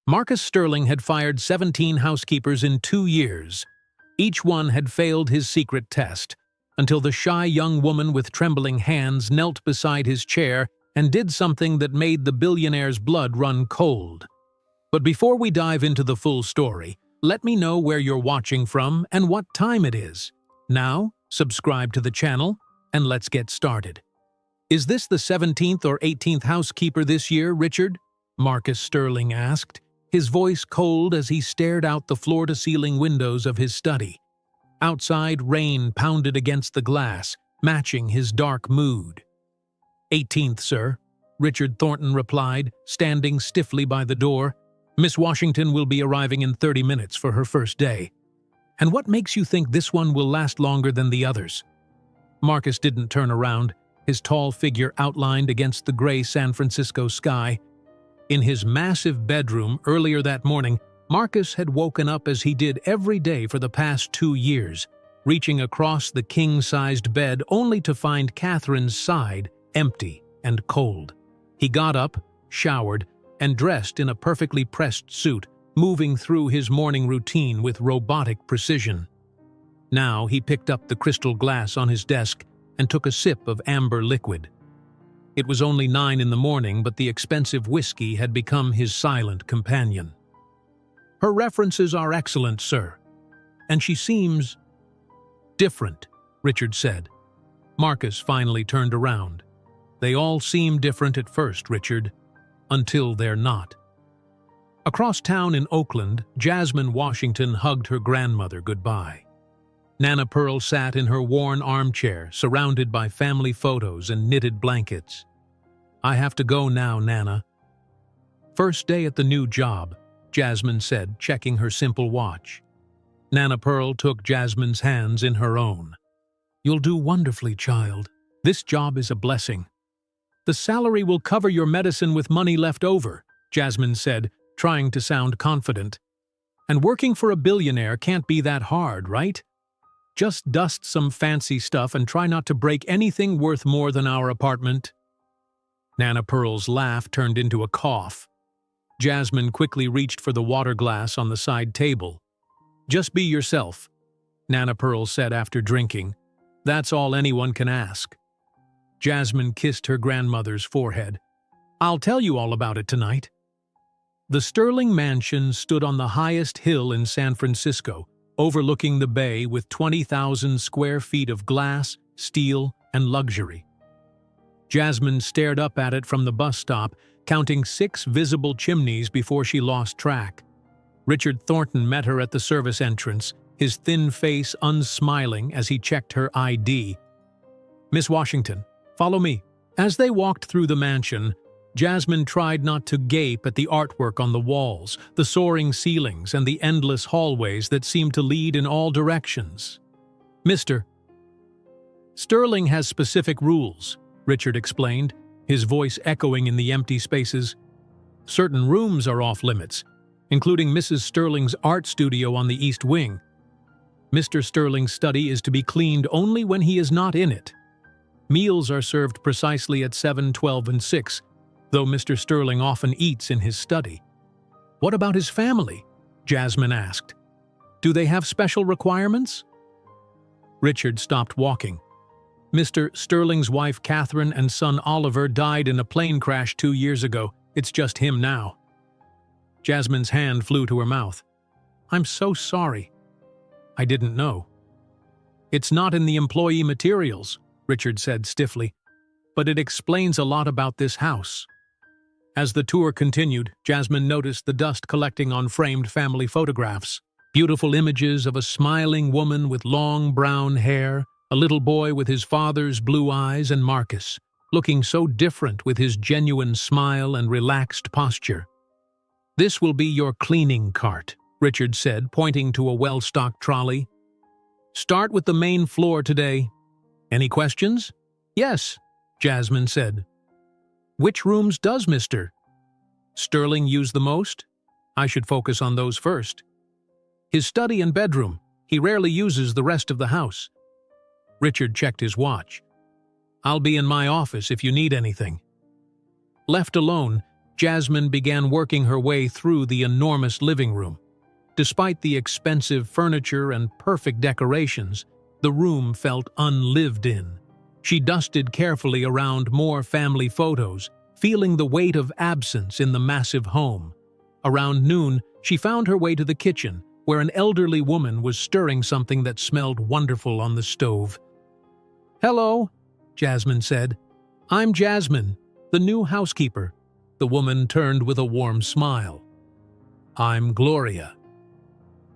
Marcus Sterling had fired 17 housekeepers in 2 years. Each one had failed his secret test, until the shy young woman with trembling hands knelt beside his chair and did something that made the billionaire's blood run cold. But before we dive into the full story, let me know where you're watching from and what time it is. Now, subscribe to the channel, and let's get started. "Is this the 17th or 18th housekeeper this year, Richard?" Marcus Sterling asked, his voice cold as he stared out the floor-to-ceiling windows of his study. Outside, rain pounded against the glass, matching his dark mood. "18th, sir," Richard Thornton replied, standing stiffly by the door. "Miss Washington will be arriving in 30 minutes for her first day." "And what makes you think this one will last longer than the others?" Marcus didn't turn around, his tall figure outlined against the gray San Francisco sky. In his massive bedroom earlier that morning, Marcus had woken up as he did every day for the past 2 years, reaching across the king-sized bed only to find Catherine's side empty and cold. He got up, showered, and dressed in a perfectly pressed suit, moving through his morning routine with robotic precision. Now he picked up the crystal glass on his desk and took a sip of amber liquid. It was only 9 in the morning, but the expensive whiskey had become his silent companion. "Her references are excellent, sir. And she seems different," Richard said. Marcus finally turned around. "They all seem different at first, Richard, until they're not." Across town in Oakland, Jasmine Washington hugged her grandmother goodbye. Nana Pearl sat in her worn armchair, surrounded by family photos and knitted blankets. "I have to go now, Nana." "First day at the new job," Jasmine said, checking her simple watch. Nana Pearl took Jasmine's hands in her own. "You'll do wonderfully, child. This job is a blessing." "The salary will cover your medicine with money left over," Jasmine said, trying to sound confident. "And working for a billionaire can't be that hard, right? Just dust some fancy stuff and try not to break anything worth more than our apartment." Nana Pearl's laugh turned into a cough. Jasmine quickly reached for the water glass on the side table. "Just be yourself," Nana Pearl said after drinking. "That's all anyone can ask." Jasmine kissed her grandmother's forehead. "I'll tell you all about it tonight." The Sterling mansion stood on the highest hill in San Francisco, overlooking the bay with 20,000 square feet of glass, steel, and luxury. Jasmine stared up at it from the bus stop, counting 6 visible chimneys before she lost track. Richard Thornton met her at the service entrance, his thin face unsmiling as he checked her ID. "Miss Washington, follow me." As they walked through the mansion, Jasmine tried not to gape at the artwork on the walls, the soaring ceilings, and the endless hallways that seemed to lead in all directions. "Mr. Sterling has specific rules," Richard explained, his voice echoing in the empty spaces. "Certain rooms are off-limits, including Mrs. Sterling's art studio on the East Wing. Mr. Sterling's study is to be cleaned only when he is not in it. Meals are served precisely at 7, 12, and 6, though Mr. Sterling often eats in his study." "What about his family?" Jasmine asked. "Do they have special requirements?" Richard stopped walking. "Mr. Sterling's wife Catherine and son Oliver died in a plane crash 2 years ago. It's just him now." Jasmine's hand flew to her mouth. "I'm so sorry. I didn't know." "It's not in the employee materials," Richard said stiffly, "but it explains a lot about this house." As the tour continued, Jasmine noticed the dust collecting on framed family photographs. Beautiful images of a smiling woman with long brown hair, a little boy with his father's blue eyes, and Marcus, looking so different with his genuine smile and relaxed posture. "This will be your cleaning cart," Richard said, pointing to a well-stocked trolley. "Start with the main floor today. Any questions?" "Yes," Jasmine said. "Which rooms does Mr. Sterling use the most? I should focus on those first." "His study and bedroom. He rarely uses the rest of the house." Richard checked his watch. "I'll be in my office if you need anything." Left alone, Jasmine began working her way through the enormous living room. Despite the expensive furniture and perfect decorations, the room felt unlived in. She dusted carefully around more family photos, feeling the weight of absence in the massive home. Around noon, she found her way to the kitchen, where an elderly woman was stirring something that smelled wonderful on the stove. "Hello," Jasmine said. "I'm Jasmine, the new housekeeper." The woman turned with a warm smile. "I'm Gloria.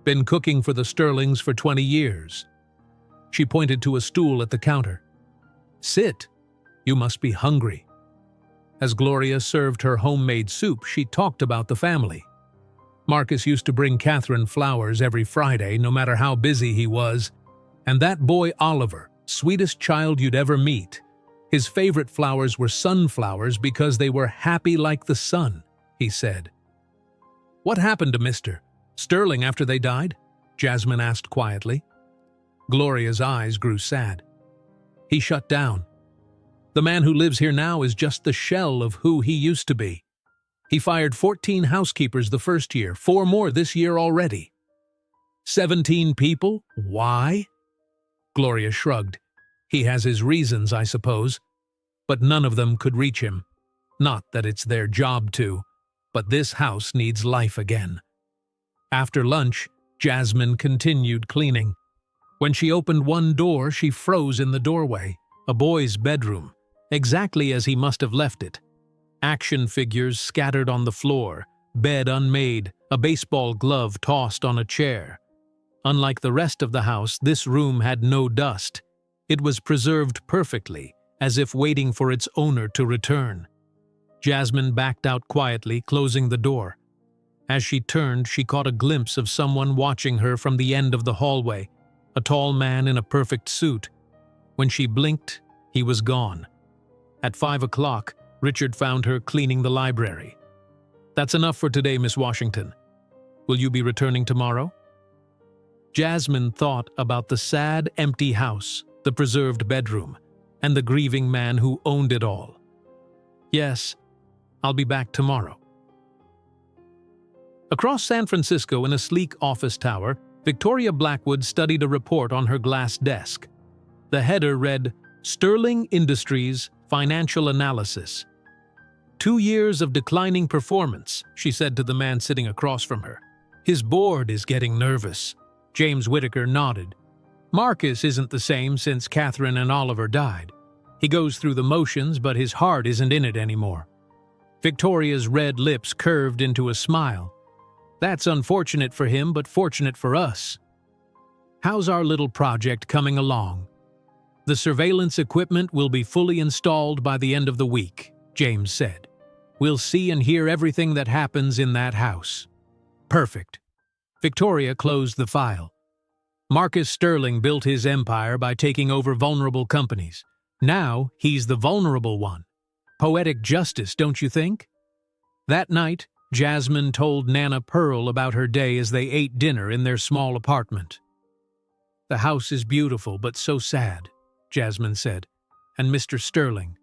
Been cooking for the Sterlings for 20 years. She pointed to a stool at the counter. "Sit. You must be hungry." As Gloria served her homemade soup, she talked about the family. Marcus used to bring Catherine flowers every Friday, no matter how busy he was. And that boy Oliver, sweetest child you'd ever meet. His favorite flowers were sunflowers because they were happy like the sun, he said. "What happened to Mr. Sterling after they died?" Jasmine asked quietly. Gloria's eyes grew sad. "He shut down. The man who lives here now is just the shell of who he used to be. He fired 14 housekeepers the first year, 4 more this year already." 17 people? Why? Gloria shrugged. "He has his reasons, I suppose. But none of them could reach him. Not that it's their job to, but this house needs life again." After lunch, Jasmine continued cleaning. When she opened one door, she froze in the doorway, a boy's bedroom, exactly as he must have left it. Action figures scattered on the floor, bed unmade, a baseball glove tossed on a chair. Unlike the rest of the house, this room had no dust. It was preserved perfectly, as if waiting for its owner to return. Jasmine backed out quietly, closing the door. As she turned, she caught a glimpse of someone watching her from the end of the hallway, a tall man in a perfect suit. When she blinked, he was gone. At 5 o'clock, Richard found her cleaning the library. "That's enough for today, Miss Washington. Will you be returning tomorrow?" Jasmine thought about the sad, empty house, the preserved bedroom, and the grieving man who owned it all. "Yes, I'll be back tomorrow." Across San Francisco in a sleek office tower, Victoria Blackwood studied a report on her glass desk. The header read, "Sterling Industries Financial Analysis." 2 years of declining performance, she said to the man sitting across from her. "His board is getting nervous." James Whitaker nodded. "Marcus isn't the same since Catherine and Oliver died. He goes through the motions, but his heart isn't in it anymore." Victoria's red lips curved into a smile. "That's unfortunate for him, but fortunate for us. How's our little project coming along?" "The surveillance equipment will be fully installed by the end of the week," James said. "We'll see and hear everything that happens in that house." "Perfect." Victoria closed the file. "Marcus Sterling built his empire by taking over vulnerable companies. Now he's the vulnerable one. Poetic justice, don't you think?" That night, Jasmine told Nana Pearl about her day as they ate dinner in their small apartment. "The house is beautiful, but so sad," Jasmine said. "And Mr. Sterling.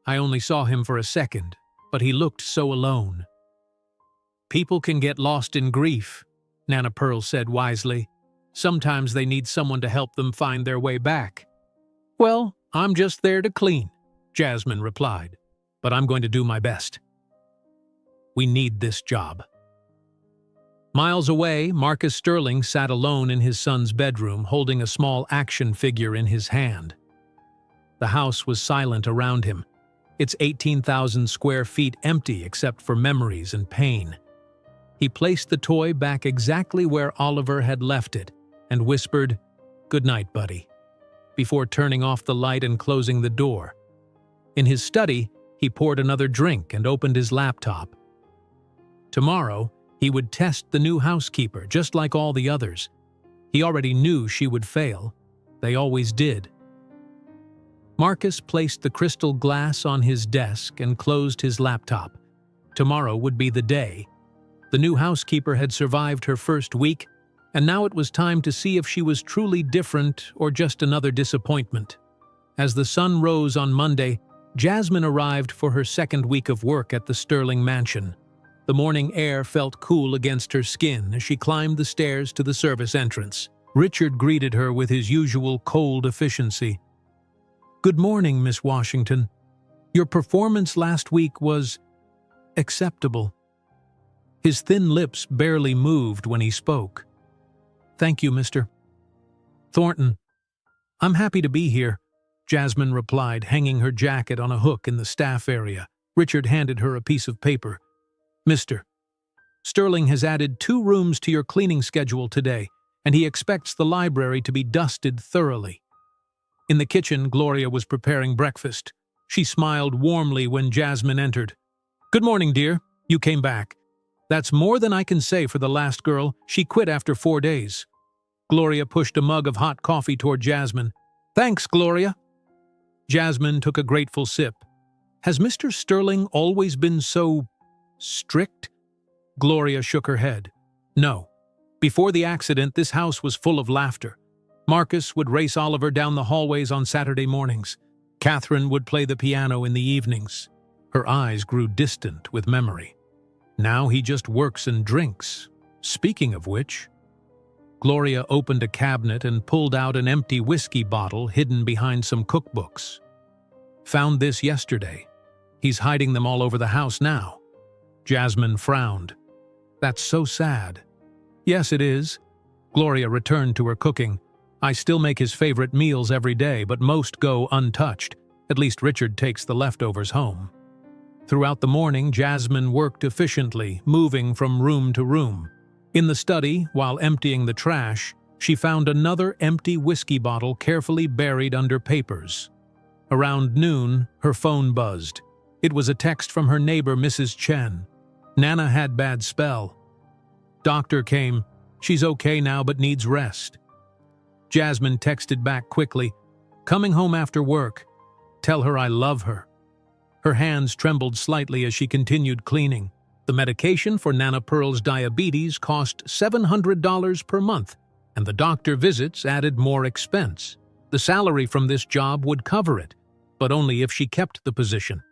I only saw him for a second, but he looked so alone." "People can get lost in grief," Nana Pearl said wisely. "Sometimes they need someone to help them find their way back." "Well, I'm just there to clean," Jasmine replied. "But I'm going to do my best. We need this job." Miles away, Marcus Sterling sat alone in his son's bedroom, holding a small action figure in his hand. The house was silent around him, its 18,000 square feet empty except for memories and pain. He placed the toy back exactly where Oliver had left it and whispered, "Good night, buddy," before turning off the light and closing the door. In his study, he poured another drink and opened his laptop. Tomorrow, he would test the new housekeeper, just like all the others. He already knew she would fail. They always did. Marcus placed the crystal glass on his desk and closed his laptop. Tomorrow would be the day. The new housekeeper had survived her first week, and now it was time to see if she was truly different or just another disappointment. As the sun rose on Monday, Jasmine arrived for her second week of work at the Sterling mansion. The morning air felt cool against her skin as she climbed the stairs to the service entrance. Richard greeted her with his usual cold efficiency. "Good morning, Miss Washington. Your performance last week was acceptable." His thin lips barely moved when he spoke. "Thank you, Mr. Thornton. I'm happy to be here," Jasmine replied, hanging her jacket on a hook in the staff area. Richard handed her a piece of paper. "Mr. Sterling has added 2 rooms to your cleaning schedule today, and he expects the library to be dusted thoroughly." In the kitchen, Gloria was preparing breakfast. She smiled warmly when Jasmine entered. "Good morning, dear. You came back. That's more than I can say for the last girl. She quit after 4 days." Gloria pushed a mug of hot coffee toward Jasmine. "Thanks, Gloria." Jasmine took a grateful sip. "Has Mr. Sterling always been so strict?" Gloria shook her head. "No. Before the accident, this house was full of laughter. Marcus would race Oliver down the hallways on Saturday mornings. Catherine would play the piano in the evenings." Her eyes grew distant with memory. "Now he just works and drinks. Speaking of which..." Gloria opened a cabinet and pulled out an empty whiskey bottle hidden behind some cookbooks. "Found this yesterday. He's hiding them all over the house now." Jasmine frowned. "That's so sad." "Yes, it is." Gloria returned to her cooking. "I still make his favorite meals every day, but most go untouched. At least Richard takes the leftovers home." Throughout the morning, Jasmine worked efficiently, moving from room to room. In the study, while emptying the trash, she found another empty whiskey bottle carefully buried under papers. Around noon, her phone buzzed. It was a text from her neighbor, Mrs. Chen. "Nana had bad spell. Doctor came. She's okay now but needs rest." Jasmine texted back quickly, "Coming home after work. Tell her I love her." Her hands trembled slightly as she continued cleaning. The medication for Nana Pearl's diabetes cost $700 per month, and the doctor visits added more expense. The salary from this job would cover it, but only if she kept the position.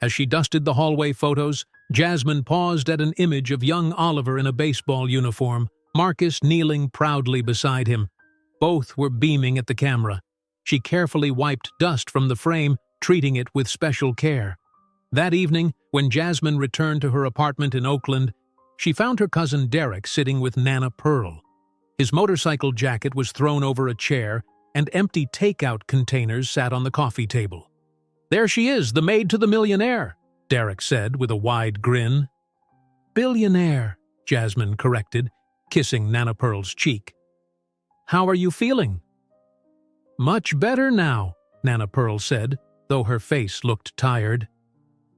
As she dusted the hallway photos, Jasmine paused at an image of young Oliver in a baseball uniform, Marcus kneeling proudly beside him. Both were beaming at the camera. She carefully wiped dust from the frame, treating it with special care. That evening, when Jasmine returned to her apartment in Oakland, she found her cousin Derek sitting with Nana Pearl. His motorcycle jacket was thrown over a chair, and empty takeout containers sat on the coffee table. "There she is, the maid to the millionaire," Derek said with a wide grin. "Billionaire," Jasmine corrected, kissing Nana Pearl's cheek. "How are you feeling?" "Much better now," Nana Pearl said, though her face looked tired.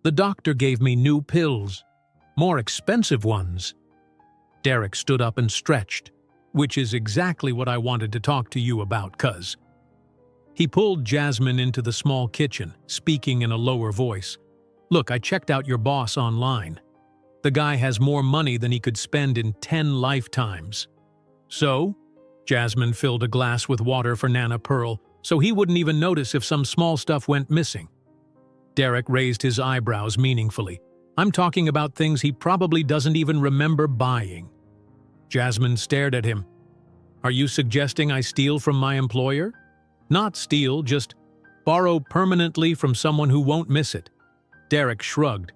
"The doctor gave me new pills. More expensive ones." Derek stood up and stretched, "Which is exactly what I wanted to talk to you about, cuz." He pulled Jasmine into the small kitchen, speaking in a lower voice. "Look, I checked out your boss online. The guy has more money than he could spend in 10 lifetimes." "So?" Jasmine filled a glass with water for Nana Pearl, so he wouldn't even notice if some small stuff went missing. Derek raised his eyebrows meaningfully. "I'm talking about things he probably doesn't even remember buying." Jasmine stared at him. "Are you suggesting I steal from my employer?" "Not steal, just borrow permanently from someone who won't miss it." Derek shrugged.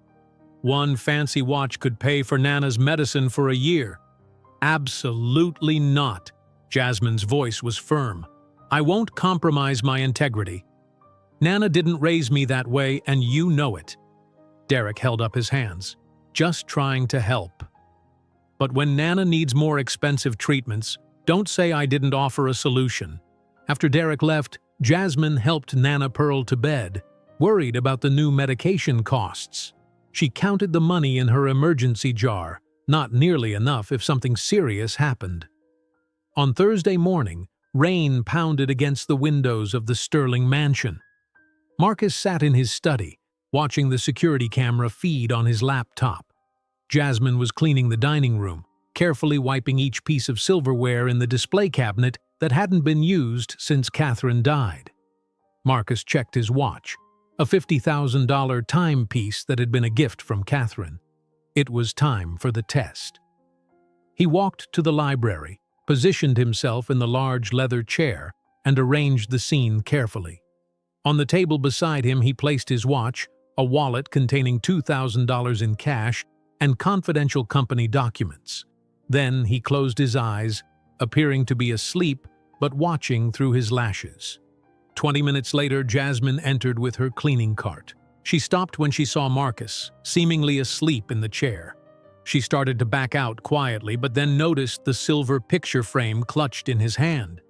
"One fancy watch could pay for Nana's medicine for a year." "Absolutely not." Jasmine's voice was firm. "I won't compromise my integrity. Nana didn't raise me that way, and you know it." Derek held up his hands. "Just trying to help. But when Nana needs more expensive treatments, don't say I didn't offer a solution." After Derek left, Jasmine helped Nana Pearl to bed, worried about the new medication costs. She counted the money in her emergency jar, not nearly enough if something serious happened. On Thursday morning, rain pounded against the windows of the Sterling mansion. Marcus sat in his study, watching the security camera feed on his laptop. Jasmine was cleaning the dining room, carefully wiping each piece of silverware in the display cabinet that hadn't been used since Catherine died. Marcus checked his watch. a $50,000 timepiece that had been a gift from Catherine. It was time for the test. He walked to the library, positioned himself in the large leather chair, and arranged the scene carefully. On the table beside him, he placed his watch, a wallet containing $2,000 in cash, and confidential company documents. Then he closed his eyes, appearing to be asleep but watching through his lashes. 20 minutes later, Jasmine entered with her cleaning cart. She stopped when she saw Marcus, seemingly asleep in the chair. She started to back out quietly, but then noticed the silver picture frame clutched in his hand.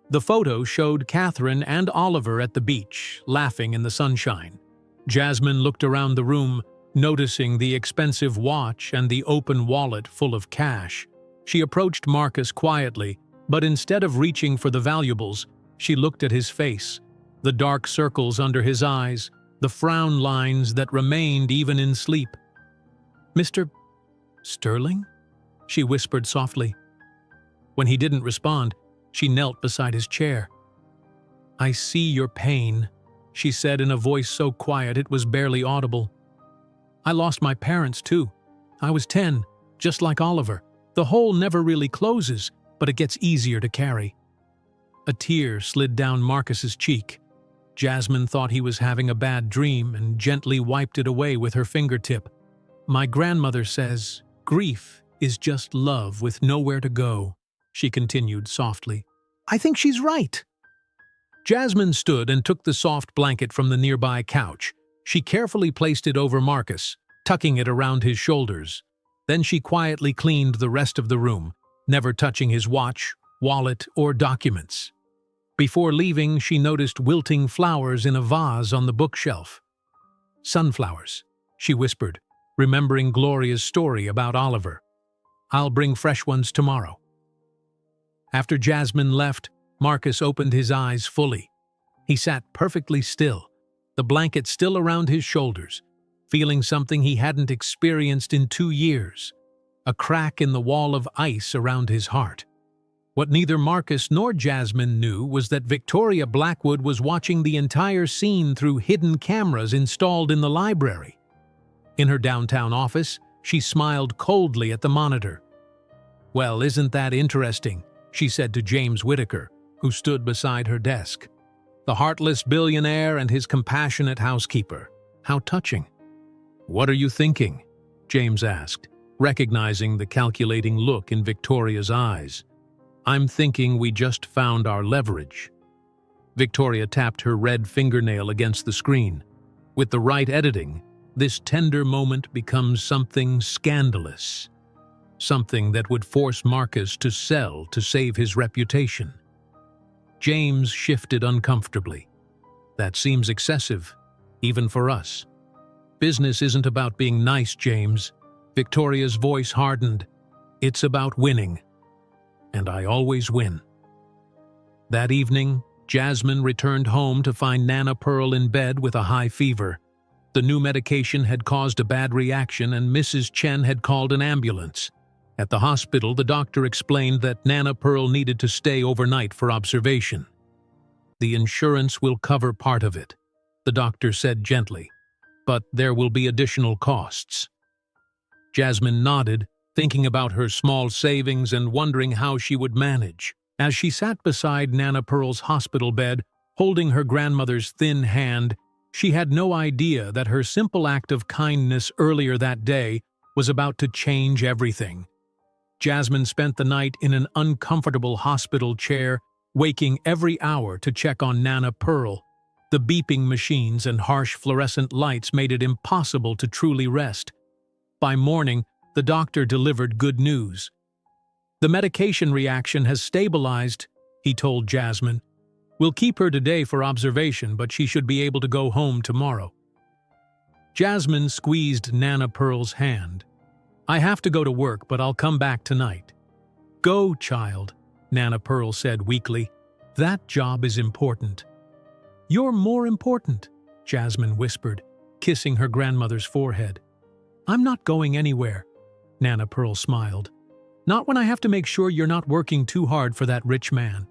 The photo showed Catherine and Oliver at the beach, laughing in the sunshine. Jasmine looked around the room, noticing the expensive watch and the open wallet full of cash. She approached Marcus quietly, but instead of reaching for the valuables, she looked at his face, the dark circles under his eyes, the frown lines that remained even in sleep. "Mr. Sterling?" she whispered softly. When he didn't respond, she knelt beside his chair. "I see your pain," she said in a voice so quiet it was barely audible. "I lost my parents too. I was 10, just like Oliver. The hole never really closes, but it gets easier to carry." A tear slid down Marcus's cheek. Jasmine thought he was having a bad dream and gently wiped it away with her fingertip. "My grandmother says, grief is just love with nowhere to go," she continued softly. "I think she's right." Jasmine stood and took the soft blanket from the nearby couch. She carefully placed it over Marcus, tucking it around his shoulders. Then she quietly cleaned the rest of the room, never touching his watch, wallet, or documents. Before leaving, she noticed wilting flowers in a vase on the bookshelf. "Sunflowers," she whispered, remembering Gloria's story about Oliver. "I'll bring fresh ones tomorrow." After Jasmine left, Marcus opened his eyes fully. He sat perfectly still, the blanket still around his shoulders, feeling something he hadn't experienced in 2 years, a crack in the wall of ice around his heart. What neither Marcus nor Jasmine knew was that Victoria Blackwood was watching the entire scene through hidden cameras installed in the library. In her downtown office, she smiled coldly at the monitor. "Well, isn't that interesting?" she said to James Whitaker, who stood beside her desk. "The heartless billionaire and his compassionate housekeeper. How touching." "What are you thinking?" James asked, recognizing the calculating look in Victoria's eyes. "I'm thinking we just found our leverage." Victoria tapped her red fingernail against the screen. With the right editing, this tender moment becomes something scandalous. Something that would force Marcus to sell to save his reputation. James shifted uncomfortably. "That seems excessive, even for us." "Business isn't about being nice, James." Victoria's voice hardened. "It's about winning. And I always win." That evening, Jasmine returned home to find Nana Pearl in bed with a high fever. The new medication had caused a bad reaction and Mrs. Chen had called an ambulance. At the hospital, the doctor explained that Nana Pearl needed to stay overnight for observation. "The insurance will cover part of it," the doctor said gently, "but there will be additional costs." Jasmine nodded, thinking about her small savings and wondering how she would manage. As she sat beside Nana Pearl's hospital bed, holding her grandmother's thin hand, she had no idea that her simple act of kindness earlier that day was about to change everything. Jasmine spent the night in an uncomfortable hospital chair, waking every hour to check on Nana Pearl. The beeping machines and harsh fluorescent lights made it impossible to truly rest. By morning, the doctor delivered good news. "The medication reaction has stabilized," he told Jasmine. "We'll keep her today for observation, but she should be able to go home tomorrow." Jasmine squeezed Nana Pearl's hand. "I have to go to work, but I'll come back tonight." "Go, child," Nana Pearl said weakly. "That job is important." "You're more important," Jasmine whispered, kissing her grandmother's forehead. "I'm not going anywhere," Nana Pearl smiled. "Not when I have to make sure you're not working too hard for that rich man."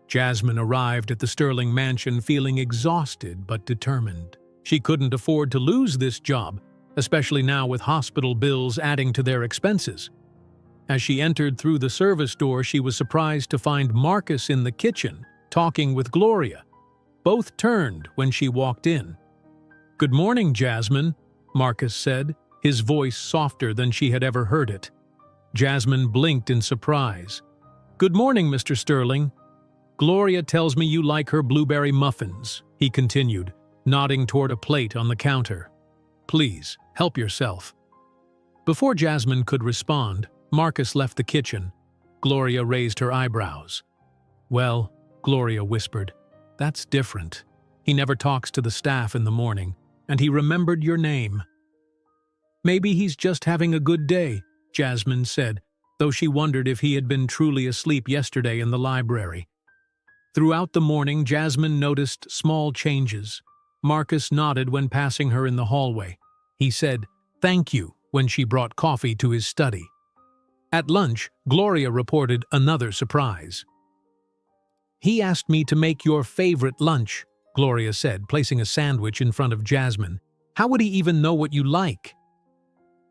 Jasmine arrived at the Sterling mansion feeling exhausted but determined. She couldn't afford to lose this job, especially now with hospital bills adding to their expenses. As she entered through the service door, she was surprised to find Marcus in the kitchen, talking with Gloria. Both turned when she walked in. "Good morning, Jasmine," Marcus said, his voice softer than she had ever heard it. Jasmine blinked in surprise. "Good morning, Mr. Sterling. Gloria tells me you like her blueberry muffins," he continued, nodding toward a plate on the counter. "Please, help yourself." Before Jasmine could respond, Marcus left the kitchen. Gloria raised her eyebrows. "Well," Gloria whispered, "that's different. He never talks to the staff in the morning, and he remembered your name." "Maybe he's just having a good day," Jasmine said, though she wondered if he had been truly asleep yesterday in the library. Throughout the morning, Jasmine noticed small changes. Marcus nodded when passing her in the hallway. He said, "Thank you," when she brought coffee to his study. At lunch, Gloria reported another surprise. "He asked me to make your favorite lunch," Gloria said, placing a sandwich in front of Jasmine. "How would he even know what you like?"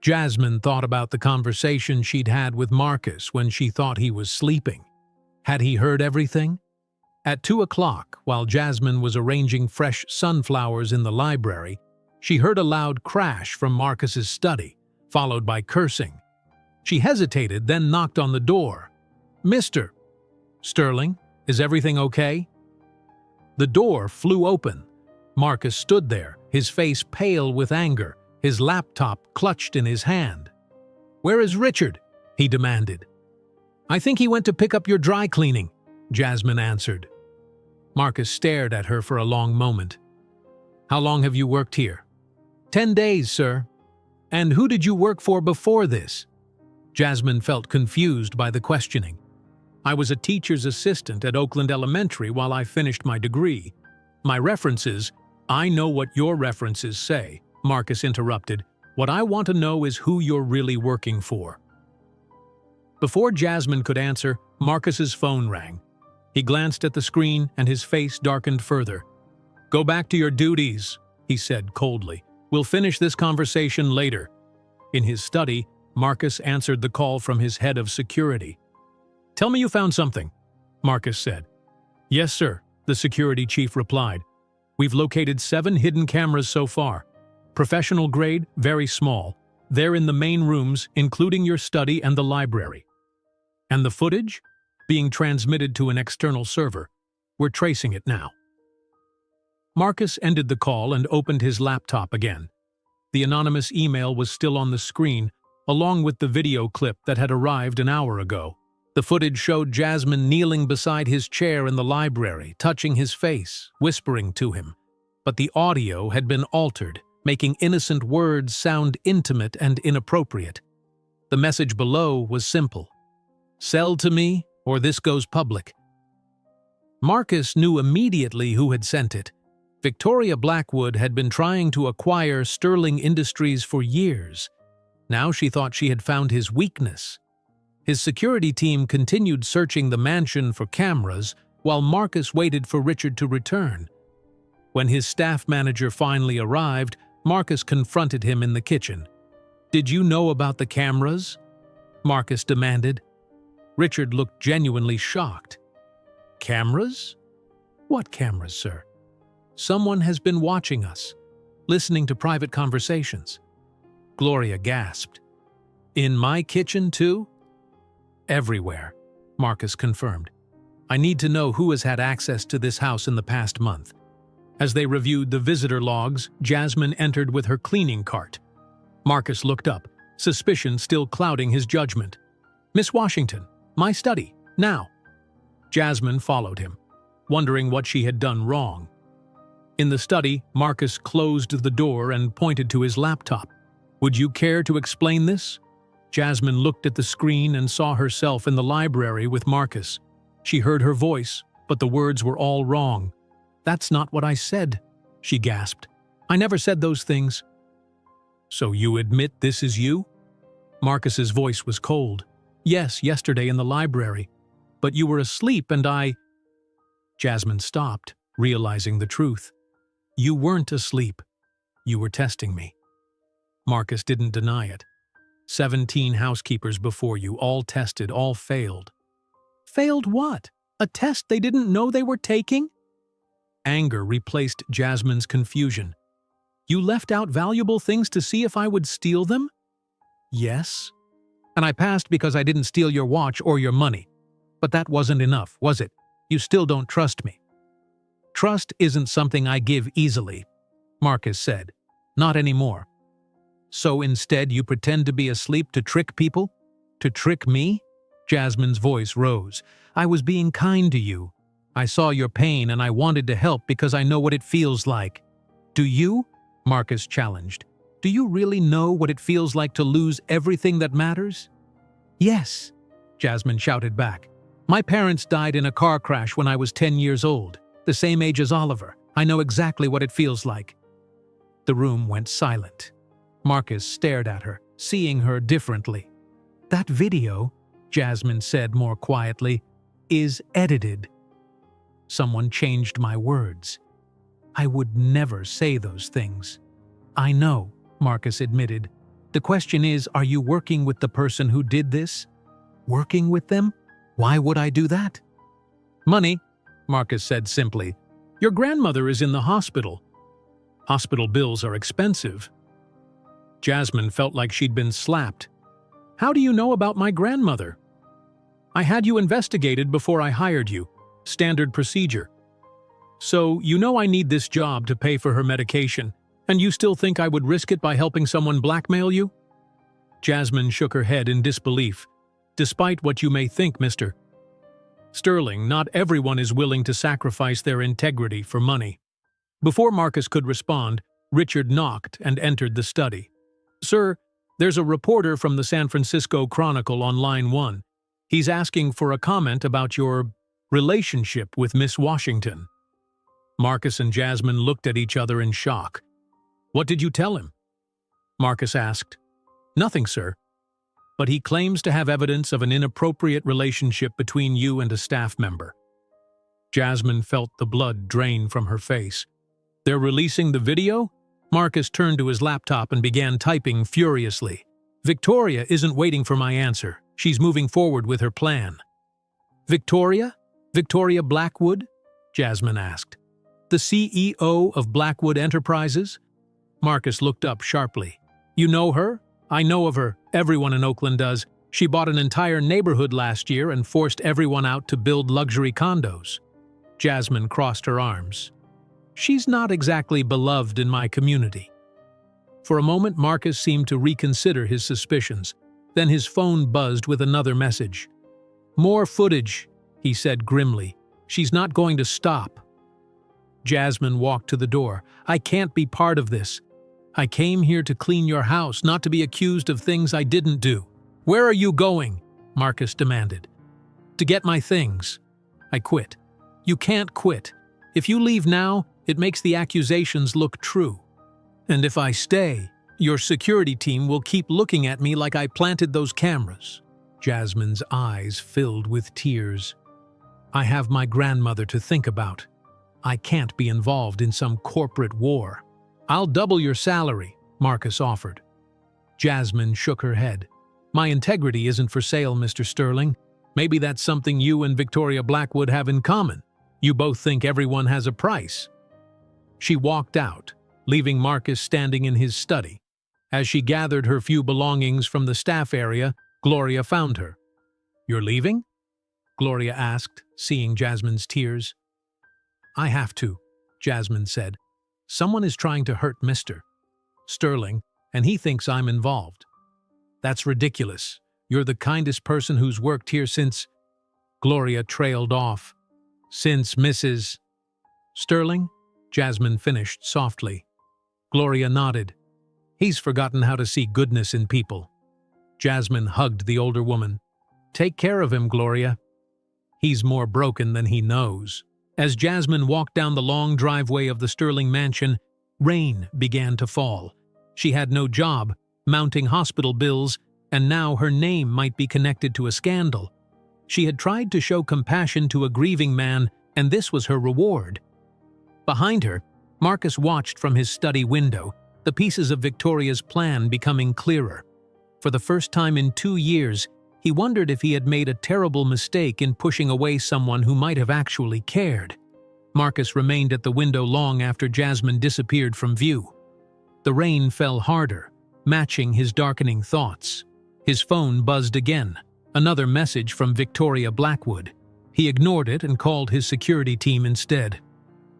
Jasmine thought about the conversation she'd had with Marcus when she thought he was sleeping. Had he heard everything? At 2 o'clock, while Jasmine was arranging fresh sunflowers in the library, she heard a loud crash from Marcus's study, followed by cursing. She hesitated, then knocked on the door. "Mr. Sterling, is everything okay?" The door flew open. Marcus stood there, his face pale with anger, his laptop clutched in his hand. "Where is Richard?" he demanded. "I think he went to pick up your dry cleaning," Jasmine answered. Marcus stared at her for a long moment. "How long have you worked here?" 10 days, sir." "And who did you work for before this?" Jasmine felt confused by the questioning. "I was a teacher's assistant at Oakland Elementary while I finished my degree. My references—" "I know what your references say," Marcus interrupted. "What I want to know is who you're really working for." Before Jasmine could answer, Marcus's phone rang. He glanced at the screen and his face darkened further. "Go back to your duties," he said coldly. "We'll finish this conversation later." In his study, Marcus answered the call from his head of security. "Tell me you found something," Marcus said. "Yes, sir," the security chief replied. "We've located 7 hidden cameras so far. Professional grade, very small. They're in the main rooms, including your study and the library. And the footage? Being transmitted to an external server. We're tracing it now." Marcus ended the call and opened his laptop again. The anonymous email was still on the screen, along with the video clip that had arrived an hour ago. The footage showed Jasmine kneeling beside his chair in the library, touching his face, whispering to him. But the audio had been altered, making innocent words sound intimate and inappropriate. The message below was simple: "Sell to me, or this goes public." Marcus knew immediately who had sent it. Victoria Blackwood had been trying to acquire Sterling Industries for years. Now she thought she had found his weakness. His security team continued searching the mansion for cameras while Marcus waited for Richard to return. When his staff manager finally arrived, Marcus confronted him in the kitchen. "Did you know about the cameras?" Marcus demanded. Richard looked genuinely shocked. "Cameras? What cameras, sir?" "Someone has been watching us, listening to private conversations." Gloria gasped. "In my kitchen, too?" "Everywhere," Marcus confirmed. "I need to know who has had access to this house in the past month." As they reviewed the visitor logs, Jasmine entered with her cleaning cart. Marcus looked up, suspicion still clouding his judgment. "Miss Washington, my study, now." Jasmine followed him, wondering what she had done wrong. In the study, Marcus closed the door and pointed to his laptop. "Would you care to explain this?" Jasmine looked at the screen and saw herself in the library with Marcus. She heard her voice, but the words were all wrong. "That's not what I said," she gasped. "I never said those things." "So you admit this is you?" Marcus's voice was cold. "Yes, yesterday in the library. But you were asleep and I—" Jasmine stopped, realizing the truth. "You weren't asleep," You were testing me. Marcus didn't deny it. 17 housekeepers before you, all tested, all failed. Failed what? A test they didn't know they were taking? Anger replaced Jasmine's confusion. You left out valuable things to see if I would steal them? Yes. And I passed because I didn't steal your watch or your money. But that wasn't enough, was it? You still don't trust me. Trust isn't something I give easily, Marcus said. Not anymore. So instead you pretend to be asleep to trick people? To trick me? Jasmine's voice rose. I was being kind to you. I saw your pain and I wanted to help because I know what it feels like. Do you? Marcus challenged. Do you really know what it feels like to lose everything that matters? Yes, Jasmine shouted back. My parents died in a car crash when I was 10 years old, the same age as Oliver. I know exactly what it feels like. The room went silent. Marcus stared at her, seeing her differently. That video, Jasmine said more quietly, is edited. Someone changed my words. I would never say those things. I know, Marcus admitted. The question is, are you working with the person who did this? Working with them? Why would I do that? Money, Marcus said simply. Your grandmother is in the hospital. Hospital bills are expensive. Jasmine felt like she'd been slapped. How do you know about my grandmother? I had you investigated before I hired you. Standard procedure. So, you know I need this job to pay for her medication, and you still think I would risk it by helping someone blackmail you? Jasmine shook her head in disbelief. Despite what you may think, Mr. Sterling, not everyone is willing to sacrifice their integrity for money. Before Marcus could respond, Richard knocked and entered the study. Sir, there's a reporter from the San Francisco Chronicle on line 1. He's asking for a comment about your relationship with Miss Washington. Marcus and Jasmine looked at each other in shock. What did you tell him? Marcus asked. Nothing, sir. But he claims to have evidence of an inappropriate relationship between you and a staff member. Jasmine felt the blood drain from her face. They're releasing the video? Marcus turned to his laptop and began typing furiously. Victoria isn't waiting for my answer. She's moving forward with her plan. Victoria? Victoria Blackwood? Jasmine asked. The CEO of Blackwood Enterprises? Marcus looked up sharply. You know her? I know of her. Everyone in Oakland does. She bought an entire neighborhood last year and forced everyone out to build luxury condos. Jasmine crossed her arms. She's not exactly beloved in my community. For a moment, Marcus seemed to reconsider his suspicions. Then his phone buzzed with another message. More footage, he said grimly. She's not going to stop. Jasmine walked to the door. I can't be part of this. I came here to clean your house, not to be accused of things I didn't do. Where are you going? Marcus demanded. To get my things. I quit. You can't quit. If you leave now, it makes the accusations look true. And if I stay, your security team will keep looking at me like I planted those cameras. Jasmine's eyes filled with tears. I have my grandmother to think about. I can't be involved in some corporate war. I'll double your salary, Marcus offered. Jasmine shook her head. My integrity isn't for sale, Mr. Sterling. Maybe that's something you and Victoria Blackwood have in common. You both think everyone has a price. She walked out, leaving Marcus standing in his study. As she gathered her few belongings from the staff area, Gloria found her. You're leaving? Gloria asked, seeing Jasmine's tears. I have to, Jasmine said. Someone is trying to hurt Mr. Sterling, and he thinks I'm involved. That's ridiculous. You're the kindest person who's worked here since... Gloria trailed off. Since Mrs. Sterling? Jasmine finished softly. Gloria nodded. He's forgotten how to see goodness in people. Jasmine hugged the older woman. Take care of him, Gloria. He's more broken than he knows. As Jasmine walked down the long driveway of the Sterling mansion, rain began to fall. She had no job, mounting hospital bills, and now her name might be connected to a scandal. She had tried to show compassion to a grieving man, and this was her reward. Behind her, Marcus watched from his study window. the pieces of Victoria's plan becoming clearer. For the first time in 2 years, he wondered if he had made a terrible mistake in pushing away someone who might have actually cared. Marcus remained at the window long after Jasmine disappeared from view. The rain fell harder, matching his darkening thoughts. His phone buzzed again, another message from Victoria Blackwood. He ignored it and called his security team instead.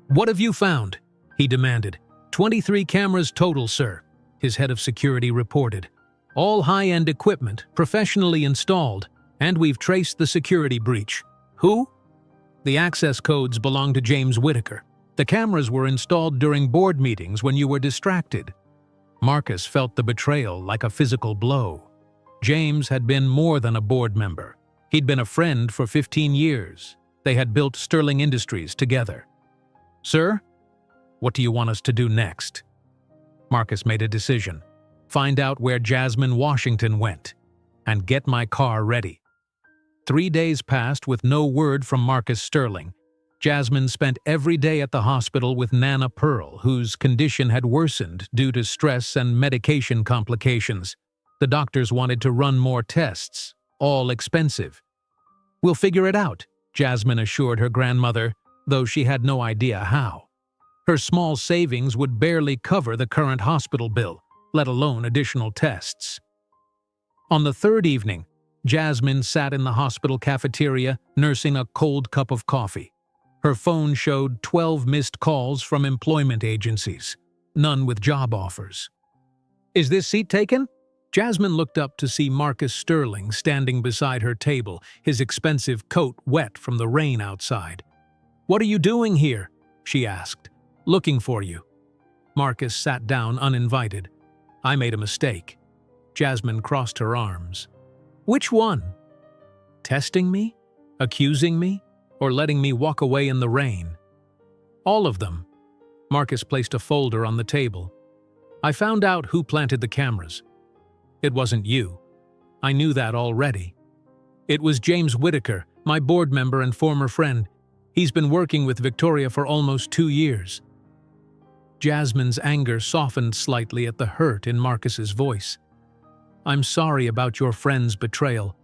"What have you found?" he demanded. 23 cameras total, sir," his head of security reported. "All high-end equipment, professionally installed, and we've traced the security breach." "Who?" "The access codes belong to James Whittaker. The cameras were installed during board meetings when you were distracted." Marcus felt the betrayal like a physical blow. James had been more than a board member. He'd been a friend for 15 years. They had built Sterling Industries together. "Sir, what do you want us to do next?" Marcus made a decision. Find out where Jasmine Washington went, and get my car ready. 3 days passed with no word from Marcus Sterling. Jasmine spent every day at the hospital with Nana Pearl, whose condition had worsened due to stress and medication complications. The doctors wanted to run more tests, all expensive. "We'll figure it out," Jasmine assured her grandmother, though she had no idea how. Her small savings would barely cover the current hospital bill, let alone additional tests. On the third evening, Jasmine sat in the hospital cafeteria nursing a cold cup of coffee. Her phone showed 12 missed calls from employment agencies, none with job offers. "Is this seat taken?" Jasmine looked up to see Marcus Sterling standing beside her table, his expensive coat wet from the rain outside. "What are you doing here?" she asked. "Looking for you." Marcus sat down uninvited. "I made a mistake." Jasmine crossed her arms. "Which one? Testing me? Accusing me? Or letting me walk away in the rain?" "All of them." Marcus placed a folder on the table. "I found out who planted the cameras. It wasn't you. I knew that already. It was James Whittaker, my board member and former friend. He's been working with Victoria for almost 2 years. Jasmine's anger softened slightly at the hurt in Marcus's voice. "I'm sorry about your friend's betrayal,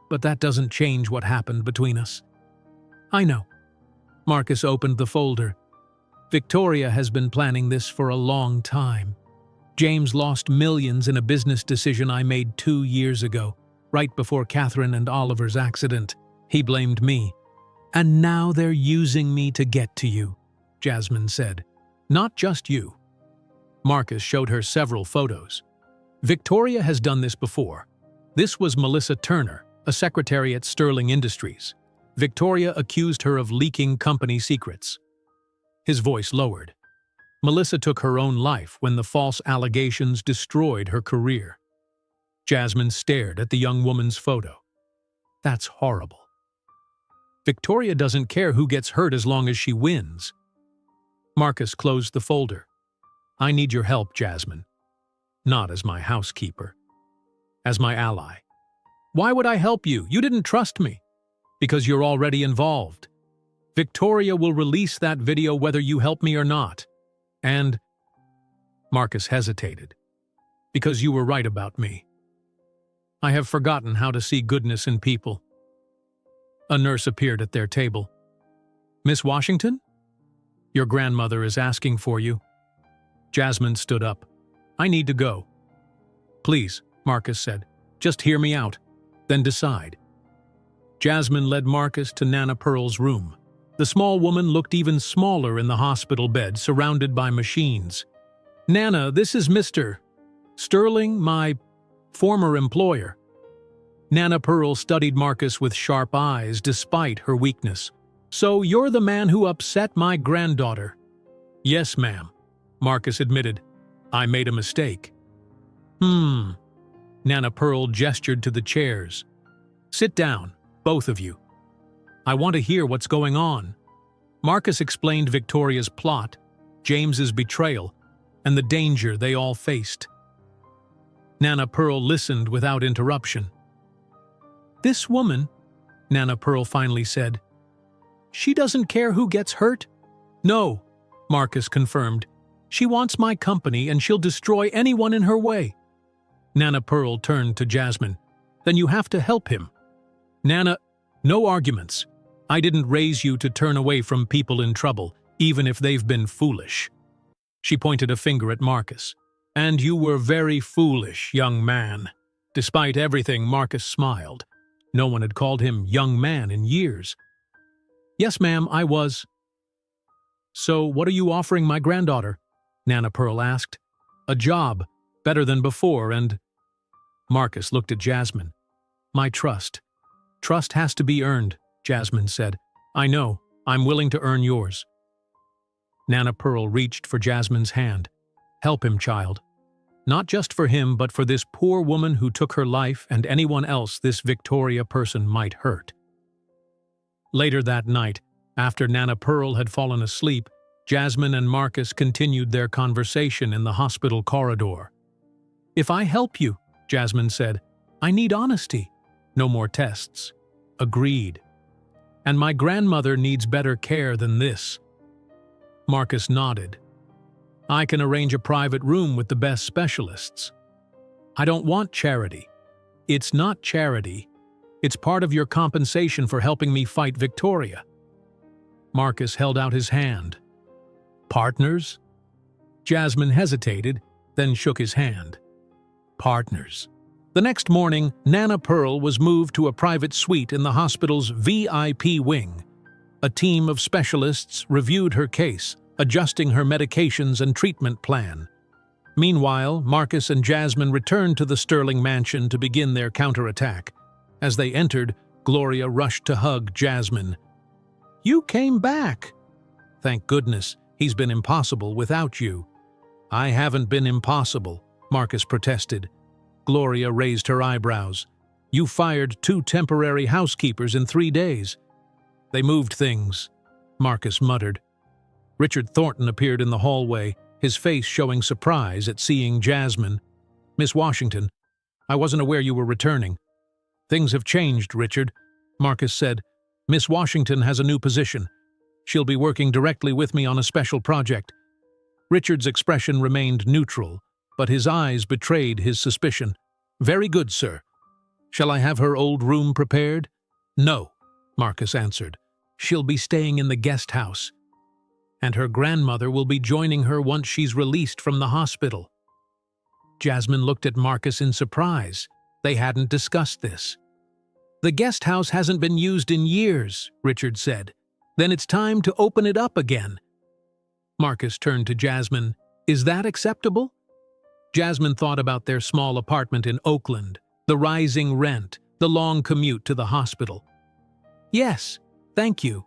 but that doesn't change what happened between us." "I know." Marcus opened the folder. "Victoria has been planning this for a long time. James lost millions in a business decision I made 2 years ago, right before Catherine and Oliver's accident. He blamed me. And now they're using me to get to you," Jasmine said. "Not just you." Marcus showed her several photos. "Victoria has done this before. This was Melissa Turner, a secretary at Sterling Industries. Victoria accused her of leaking company secrets." His voice lowered. "Melissa took her own life when the false allegations destroyed her career." Jasmine stared at the young woman's photo. "That's horrible." "Victoria doesn't care who gets hurt as long as she wins." Marcus closed the folder. "I need your help, Jasmine. Not as my housekeeper. As my ally." "Why would I help you? You didn't trust me." "Because you're already involved. Victoria will release that video whether you help me or not. And..." Marcus hesitated. "Because you were right about me. I have forgotten how to see goodness in people." A nurse appeared at their table. "Miss Washington? Your grandmother is asking for you." Jasmine stood up. "I need to go." "Please," Marcus said. "Just hear me out, then decide." Jasmine led Marcus to Nana Pearl's room. The small woman looked even smaller in the hospital bed, surrounded by machines. "Nana, this is Mr. Sterling, my former employer." Nana Pearl studied Marcus with sharp eyes despite her weakness. "So you're the man who upset my granddaughter?" "Yes, ma'am," Marcus admitted. "I made a mistake." Nana Pearl gestured to the chairs. "Sit down, both of you. I want to hear what's going on." Marcus explained Victoria's plot, James's betrayal, and the danger they all faced. Nana Pearl listened without interruption. "This woman," Nana Pearl finally said, "she doesn't care who gets hurt?" "No," Marcus confirmed. She wants my company and she'll destroy anyone in her way. Nana Pearl turned to Jasmine. Then you have to help him. Nana, no arguments. I didn't raise you to turn away from people in trouble, even if they've been foolish. She pointed a finger at Marcus. And you were very foolish, young man. Despite everything, Marcus smiled. No one had called him young man in years. Yes, ma'am, I was. So what are you offering my granddaughter? Nana Pearl asked. A job, better than before, and… Marcus looked at Jasmine. My trust. Trust has to be earned, Jasmine said. I know, I'm willing to earn yours. Nana Pearl reached for Jasmine's hand. Help him, child. Not just for him, but for this poor woman who took her life and anyone else this Victoria person might hurt. Later that night, after Nana Pearl had fallen asleep, Jasmine and Marcus continued their conversation in the hospital corridor. If I help you, Jasmine said, I need honesty. No more tests. Agreed. And my grandmother needs better care than this. Marcus nodded. I can arrange a private room with the best specialists. I don't want charity. It's not charity. It's part of your compensation for helping me fight Victoria. Marcus held out his hand. Partners? Jasmine hesitated, then shook his hand. Partners. The next morning, Nana Pearl was moved to a private suite in the hospital's VIP wing. A team of specialists reviewed her case, adjusting her medications and treatment plan. Meanwhile, Marcus and Jasmine returned to the Sterling mansion to begin their counterattack. As they entered, Gloria rushed to hug Jasmine. You came back. Thank goodness, he's been impossible without you. I haven't been impossible, Marcus protested. Gloria raised her eyebrows. You fired 2 temporary housekeepers in 3 days. They moved things, Marcus muttered. Richard Thornton appeared in the hallway, his face showing surprise at seeing Jasmine. Miss Washington, I wasn't aware you were returning. Things have changed, Richard, Marcus said. Miss Washington has a new position. She'll be working directly with me on a special project. Richard's expression remained neutral, but his eyes betrayed his suspicion. Very good, sir. Shall I have her old room prepared? No, Marcus answered. She'll be staying in the guest house. And her grandmother will be joining her once she's released from the hospital. Jasmine looked at Marcus in surprise. They hadn't discussed this. The guest house hasn't been used in years, Richard said. Then it's time to open it up again. Marcus turned to Jasmine. Is that acceptable? Jasmine thought about their small apartment in Oakland, the rising rent, the long commute to the hospital. Yes, thank you.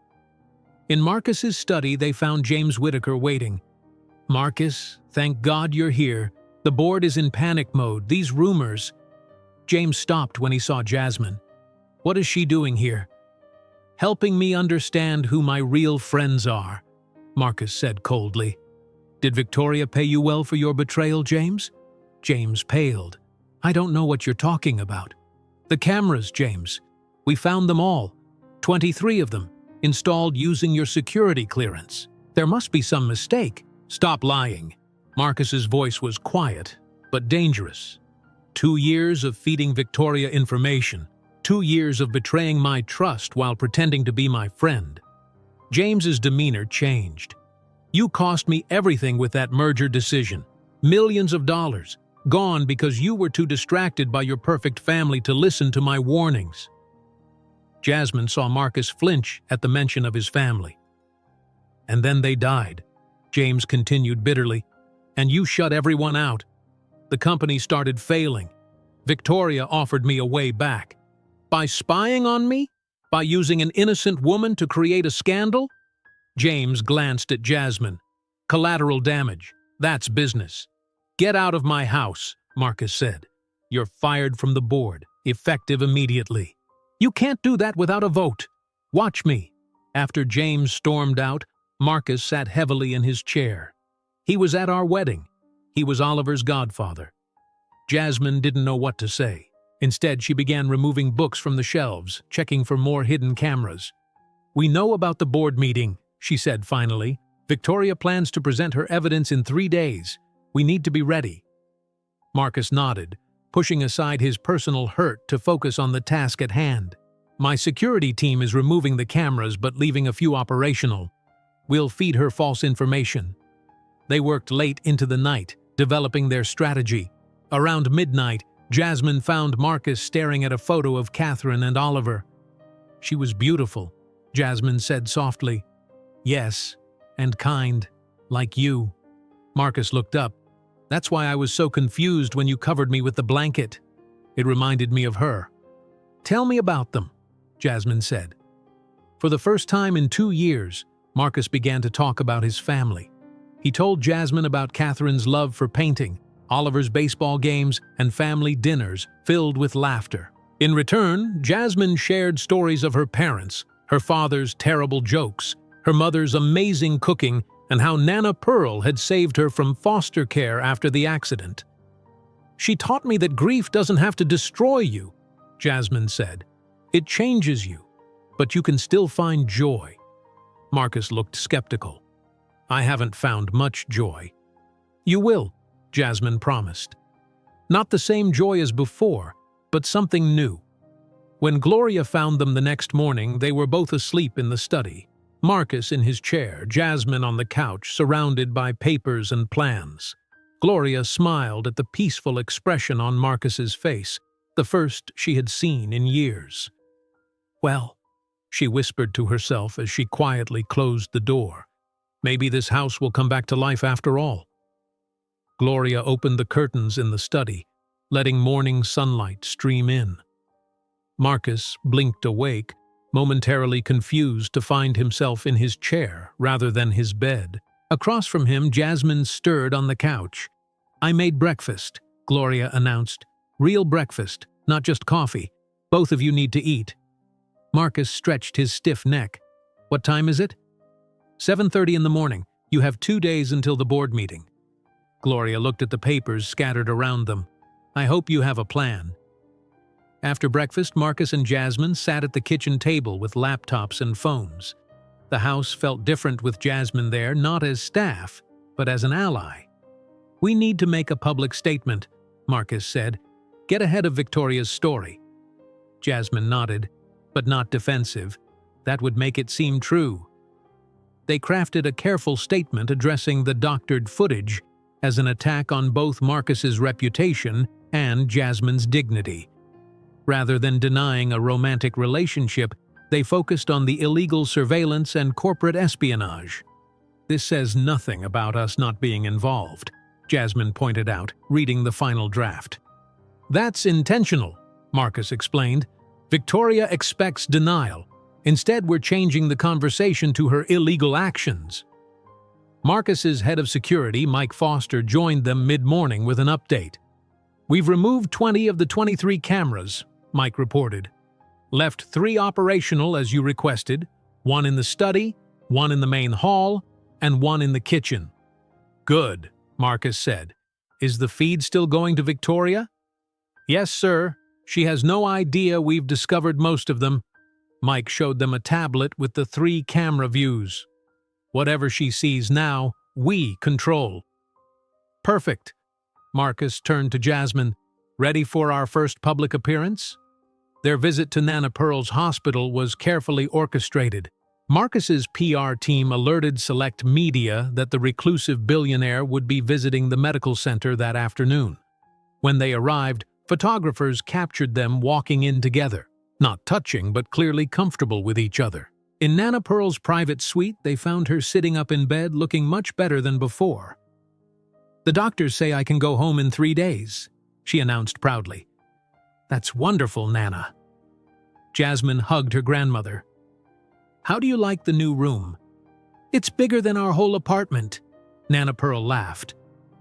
In Marcus's study, they found James Whitaker waiting. Marcus, thank God you're here. The board is in panic mode. These rumors… James stopped when he saw Jasmine. What is she doing here? Helping me understand who my real friends are, Marcus said coldly. Did Victoria pay you well for your betrayal, James? James paled. I don't know what you're talking about. The cameras, James. We found them all. 23 of them. Installed using your security clearance. There must be some mistake. Stop lying. Marcus's voice was quiet, but dangerous. 2 years of feeding Victoria information. 2 years of betraying my trust while pretending to be my friend. James's demeanor changed. You cost me everything with that merger decision. Millions of dollars. Gone because you were too distracted by your perfect family to listen to my warnings. Jasmine saw Marcus flinch at the mention of his family. And then they died, James continued bitterly. And you shut everyone out. The company started failing. Victoria offered me a way back. By spying on me? By using an innocent woman to create a scandal? James glanced at Jasmine. Collateral damage. That's business. Get out of my house, Marcus said. You're fired from the board, effective immediately. You can't do that without a vote. Watch me. After James stormed out, Marcus sat heavily in his chair. He was at our wedding. He was Oliver's godfather. Jasmine didn't know what to say. Instead, she began removing books from the shelves, checking for more hidden cameras. We know about the board meeting, she said finally. Victoria plans to present her evidence in 3 days. We need to be ready." Marcus nodded, pushing aside his personal hurt to focus on the task at hand. "My security team is removing the cameras but leaving a few operational. We'll feed her false information." They worked late into the night, developing their strategy. Around midnight, Jasmine found Marcus staring at a photo of Catherine and Oliver. "She was beautiful," Jasmine said softly. "Yes, and kind, like you." Marcus looked up. "That's why I was so confused when you covered me with the blanket. It reminded me of her." "Tell me about them," Jasmine said. For the first time in 2 years, Marcus began to talk about his family. He told Jasmine about Catherine's love for painting, Oliver's baseball games, and family dinners filled with laughter. In return, Jasmine shared stories of her parents, her father's terrible jokes, her mother's amazing cooking, and how Nana Pearl had saved her from foster care after the accident. "She taught me that grief doesn't have to destroy you," Jasmine said. "It changes you, but you can still find joy." Marcus looked skeptical. "I haven't found much joy." "You will," Jasmine promised. "Not the same joy as before, but something new." When Gloria found them the next morning, they were both asleep in the study. Marcus in his chair, Jasmine on the couch, surrounded by papers and plans. Gloria smiled at the peaceful expression on Marcus's face, the first she had seen in years. "Well," she whispered to herself as she quietly closed the door, "maybe this house will come back to life after all." Gloria opened the curtains in the study, letting morning sunlight stream in. Marcus blinked awake, momentarily confused to find himself in his chair rather than his bed. Across from him, Jasmine stirred on the couch. "I made breakfast," Gloria announced. "Real breakfast, not just coffee. Both of you need to eat." Marcus stretched his stiff neck. "What time is it?" 7:30 in the morning. You have 2 days until the board meeting." Gloria looked at the papers scattered around them. "I hope you have a plan." After breakfast, Marcus and Jasmine sat at the kitchen table with laptops and phones. The house felt different with Jasmine there, not as staff, but as an ally. "We need to make a public statement," Marcus said. "Get ahead of Victoria's story." Jasmine nodded, but not defensive. That would make it seem true. They crafted a careful statement addressing the doctored footage as an attack on both Marcus's reputation and Jasmine's dignity. Rather than denying a romantic relationship, they focused on the illegal surveillance and corporate espionage. "This says nothing about us not being involved," Jasmine pointed out, reading the final draft. "That's intentional," Marcus explained. "Victoria expects denial. Instead, we're changing the conversation to her illegal actions." Marcus's head of security, Mike Foster, joined them mid-morning with an update. "We've removed 20 of the 23 cameras," Mike reported. "Left 3 operational as you requested, 1 in the study, 1 in the main hall, and 1 in the kitchen." "Good," Marcus said. "Is the feed still going to Victoria?" "Yes, sir. She has no idea we've discovered most of them." Mike showed them a tablet with the 3 camera views. "Whatever she sees now, we control." "Perfect." Marcus turned to Jasmine. "Ready for our first public appearance?" Their visit to Nana Pearl's hospital was carefully orchestrated. Marcus's PR team alerted select media that the reclusive billionaire would be visiting the medical center that afternoon. When they arrived, photographers captured them walking in together, not touching but clearly comfortable with each other. In Nana Pearl's private suite, they found her sitting up in bed looking much better than before. "The doctors say I can go home in 3 days," she announced proudly. "That's wonderful, Nana." Jasmine hugged her grandmother. "How do you like the new room?" "It's bigger than our whole apartment," Nana Pearl laughed.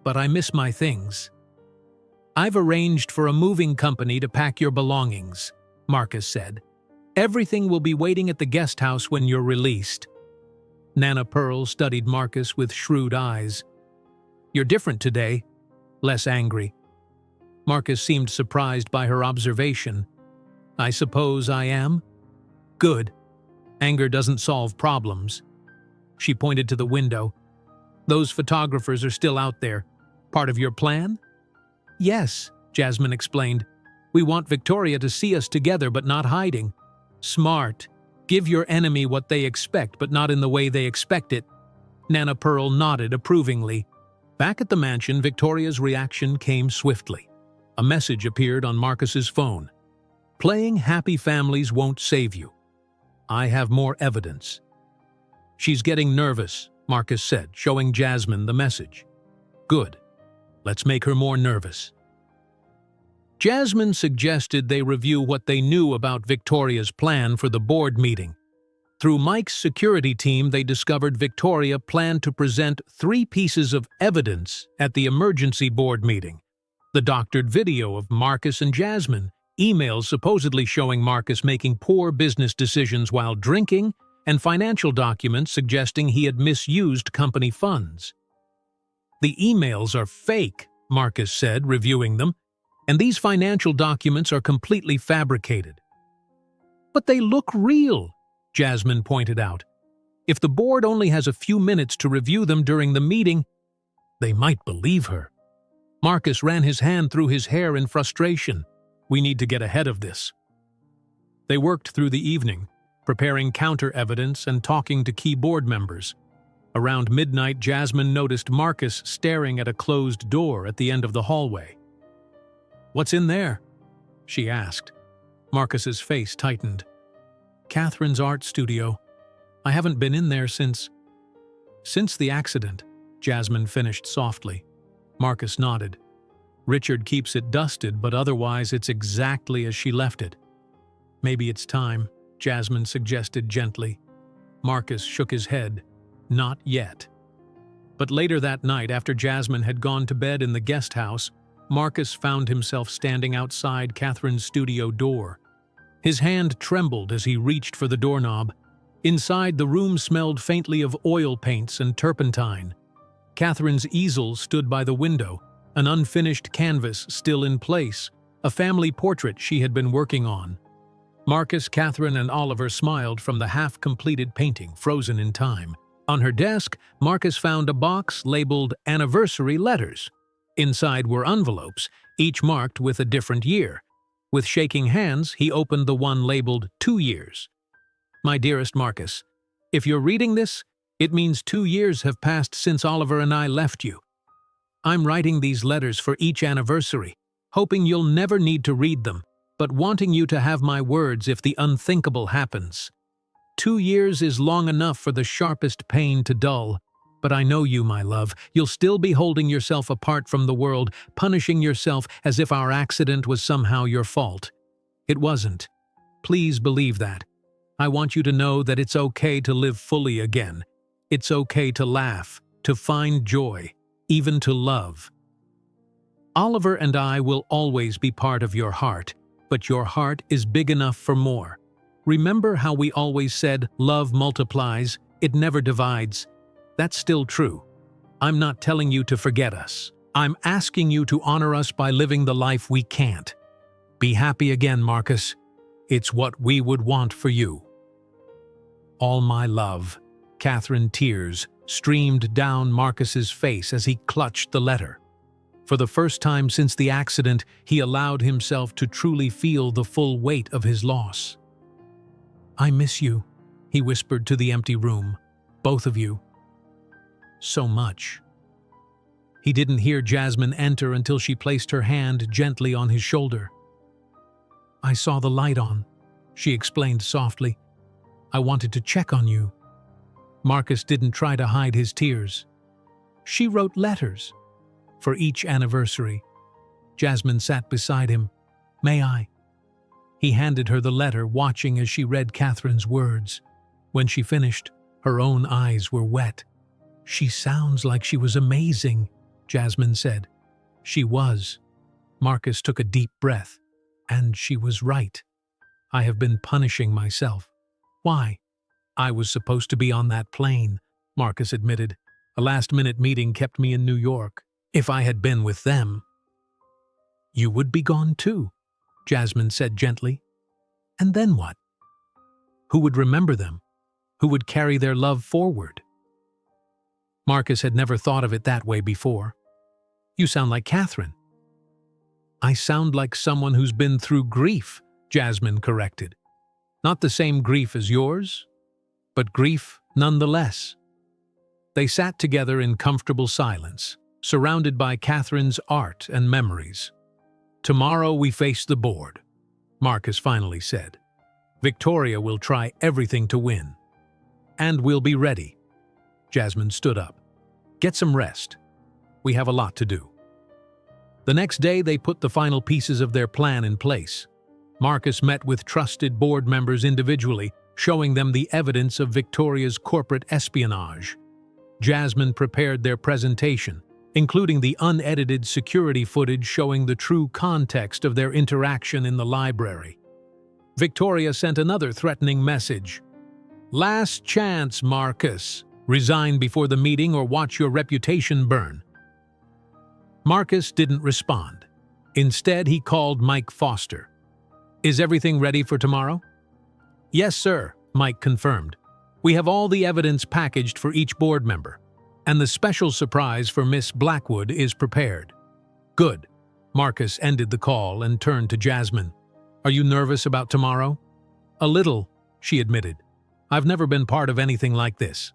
"But I miss my things." "I've arranged for a moving company to pack your belongings," Marcus said. "Everything will be waiting at the guest house when you're released." Nana Pearl studied Marcus with shrewd eyes. "You're different today, less angry." Marcus seemed surprised by her observation. "I suppose I am?" "Good. Anger doesn't solve problems." She pointed to the window. "Those photographers are still out there. Part of your plan?" "Yes," Jasmine explained. "We want Victoria to see us together but not hiding." "Smart. Give your enemy what they expect but not in the way they expect it." Nana Pearl nodded approvingly. Back at the mansion, Victoria's reaction came swiftly. A message appeared on Marcus's phone. "Playing happy families won't save you. I have more evidence." "She's getting nervous," Marcus said, showing Jasmine the message. "Good. Let's make her more nervous." Jasmine suggested they review what they knew about Victoria's plan for the board meeting. Through Mike's security team, they discovered Victoria planned to present 3 pieces of evidence at the emergency board meeting. The doctored video of Marcus and Jasmine, emails supposedly showing Marcus making poor business decisions while drinking, and financial documents suggesting he had misused company funds. "The emails are fake," Marcus said, reviewing them, "and these financial documents are completely fabricated." "But they look real," Jasmine pointed out. "If the board only has a few minutes to review them during the meeting, they might believe her." Marcus ran his hand through his hair in frustration. "We need to get ahead of this." They worked through the evening, preparing counter-evidence and talking to key board members. Around midnight, Jasmine noticed Marcus staring at a closed door at the end of the hallway. "What's in there?" she asked. Marcus's face tightened. "Catherine's art studio. I haven't been in there since the accident," Jasmine finished softly. Marcus nodded. "Richard keeps it dusted, but otherwise it's exactly as she left it." "Maybe it's time," Jasmine suggested gently. Marcus shook his head. "Not yet." But later that night, after Jasmine had gone to bed in the guest house, Marcus found himself standing outside Catherine's studio door. His hand trembled as he reached for the doorknob. Inside, the room smelled faintly of oil paints and turpentine. Catherine's easel stood by the window, an unfinished canvas still in place, a family portrait she had been working on. Marcus, Catherine, and Oliver smiled from the half-completed painting, frozen in time. On her desk, Marcus found a box labeled "Anniversary Letters." Inside were envelopes, each marked with a different year. With shaking hands, he opened the one labeled 2 years. "My dearest Marcus, if you're reading this, it means 2 years have passed since Oliver and I left you. I'm writing these letters for each anniversary, hoping you'll never need to read them, but wanting you to have my words if the unthinkable happens. 2 years is long enough for the sharpest pain to dull, but I know you, my love. You'll still be holding yourself apart from the world, punishing yourself as if our accident was somehow your fault. It wasn't. Please believe that. I want you to know that it's okay to live fully again. It's okay to laugh, to find joy, even to love. Oliver and I will always be part of your heart, but your heart is big enough for more. Remember how we always said, love multiplies, it never divides? That's still true. I'm not telling you to forget us. I'm asking you to honor us by living the life we can't. Be happy again, Marcus. It's what we would want for you. All my love." Catherine, tears streamed down Marcus's face as he clutched the letter. For the first time since the accident, he allowed himself to truly feel the full weight of his loss. "I miss you," he whispered to the empty room. "Both of you. So much." He didn't hear Jasmine enter until she placed her hand gently on his shoulder. "I saw the light on," she explained softly. "I wanted to check on you." Marcus didn't try to hide his tears. "She wrote letters for each anniversary." Jasmine sat beside him. "May I?" He handed her the letter, watching as she read Catherine's words. When she finished, her own eyes were wet. "She sounds like she was amazing," Jasmine said. "She was." Marcus took a deep breath. "And she was right. I have been punishing myself." "Why?" "I was supposed to be on that plane," Marcus admitted. "A last-minute meeting kept me in New York. If I had been with them..." "You would be gone too," Jasmine said gently. "And then what? Who would remember them? Who would carry their love forward?" Marcus had never thought of it that way before. You sound like Catherine. I sound like someone who's been through grief, Jasmine corrected. Not the same grief as yours, but grief nonetheless. They sat together in comfortable silence, surrounded by Catherine's art and memories. Tomorrow we face the board, Marcus finally said. Victoria will try everything to win. And we'll be ready. Jasmine stood up. Get some rest. We have a lot to do. The next day they put the final pieces of their plan in place. Marcus met with trusted board members individually, showing them the evidence of Victoria's corporate espionage. Jasmine prepared their presentation, including the unedited security footage showing the true context of their interaction in the library. Victoria sent another threatening message. Last chance, Marcus. Resign before the meeting or watch your reputation burn. Marcus didn't respond. Instead, he called Mike Foster. Is everything ready for tomorrow? Yes, sir, Mike confirmed. We have all the evidence packaged for each board member, and the special surprise for Miss Blackwood is prepared. Good. Marcus ended the call and turned to Jasmine. Are you nervous about tomorrow? A little, she admitted. I've never been part of anything like this.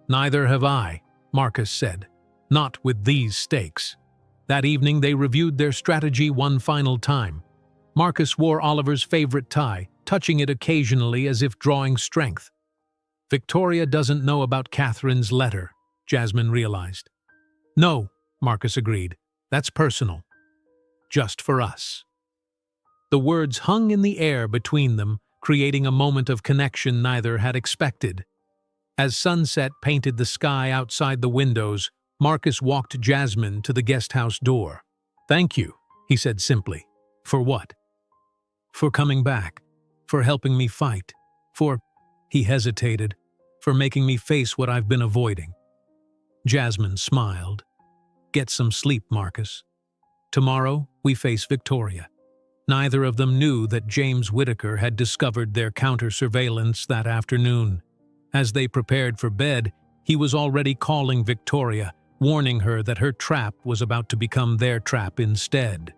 Neither have I, Marcus said. Not with these stakes. That evening they reviewed their strategy one final time. Marcus wore Oliver's favorite tie, touching it occasionally as if drawing strength. Victoria doesn't know about Catherine's letter, Jasmine realized. No, Marcus agreed. That's personal. Just for us. The words hung in the air between them, creating a moment of connection neither had expected. As sunset painted the sky outside the windows, Marcus walked Jasmine to the guest house door. Thank you, he said simply. For what? For coming back. For helping me fight. He hesitated. For making me face what I've been avoiding. Jasmine smiled. Get some sleep, Marcus. Tomorrow, we face Victoria. Neither of them knew that James Whittaker had discovered their counter-surveillance that afternoon. As they prepared for bed, he was already calling Victoria, warning her that her trap was about to become their trap instead.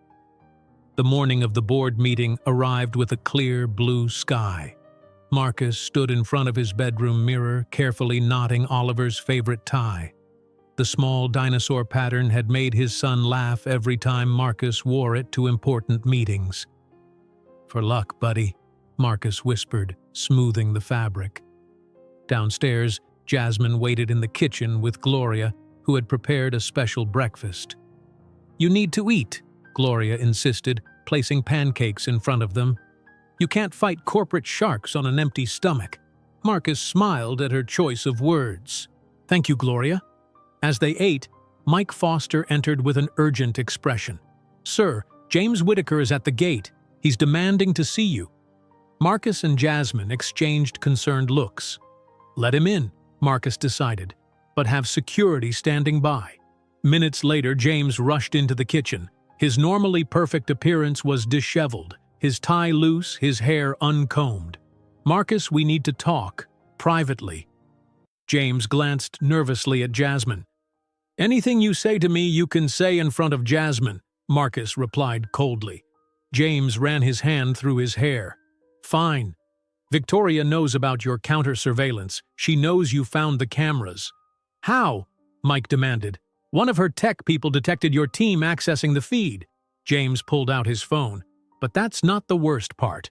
The morning of the board meeting arrived with a clear blue sky. Marcus stood in front of his bedroom mirror, carefully knotting Oliver's favorite tie. The small dinosaur pattern had made his son laugh every time Marcus wore it to important meetings. For luck, buddy, Marcus whispered, smoothing the fabric. Downstairs, Jasmine waited in the kitchen with Gloria, who had prepared a special breakfast. You need to eat, Gloria insisted, placing pancakes in front of them. You can't fight corporate sharks on an empty stomach. Marcus smiled at her choice of words. Thank you, Gloria. As they ate, Mike Foster entered with an urgent expression. Sir, James Whittaker is at the gate. He's demanding to see you. Marcus and Jasmine exchanged concerned looks. Let him in, Marcus decided, but have security standing by. Minutes later, James rushed into the kitchen. His normally perfect appearance was disheveled, his tie loose, his hair uncombed. Marcus, we need to talk, privately. James glanced nervously at Jasmine. Anything you say to me, you can say in front of Jasmine, Marcus replied coldly. James ran his hand through his hair. Fine. Victoria knows about your counter-surveillance. She knows you found the cameras. How? Mike demanded. One of her tech people detected your team accessing the feed. James pulled out his phone. But that's not the worst part.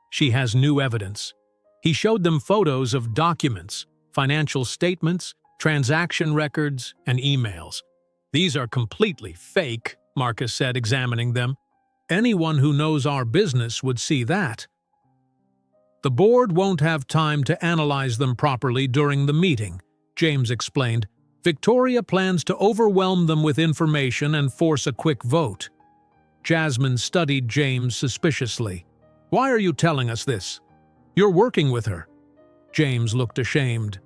She has new evidence. He showed them photos of documents, financial statements, transaction records, and emails. These are completely fake, Marcus said, examining them. Anyone who knows our business would see that. The board won't have time to analyze them properly during the meeting, James explained. Victoria plans to overwhelm them with information and force a quick vote. Jasmine studied James suspiciously. Why are you telling us this? You're working with her. James looked ashamed.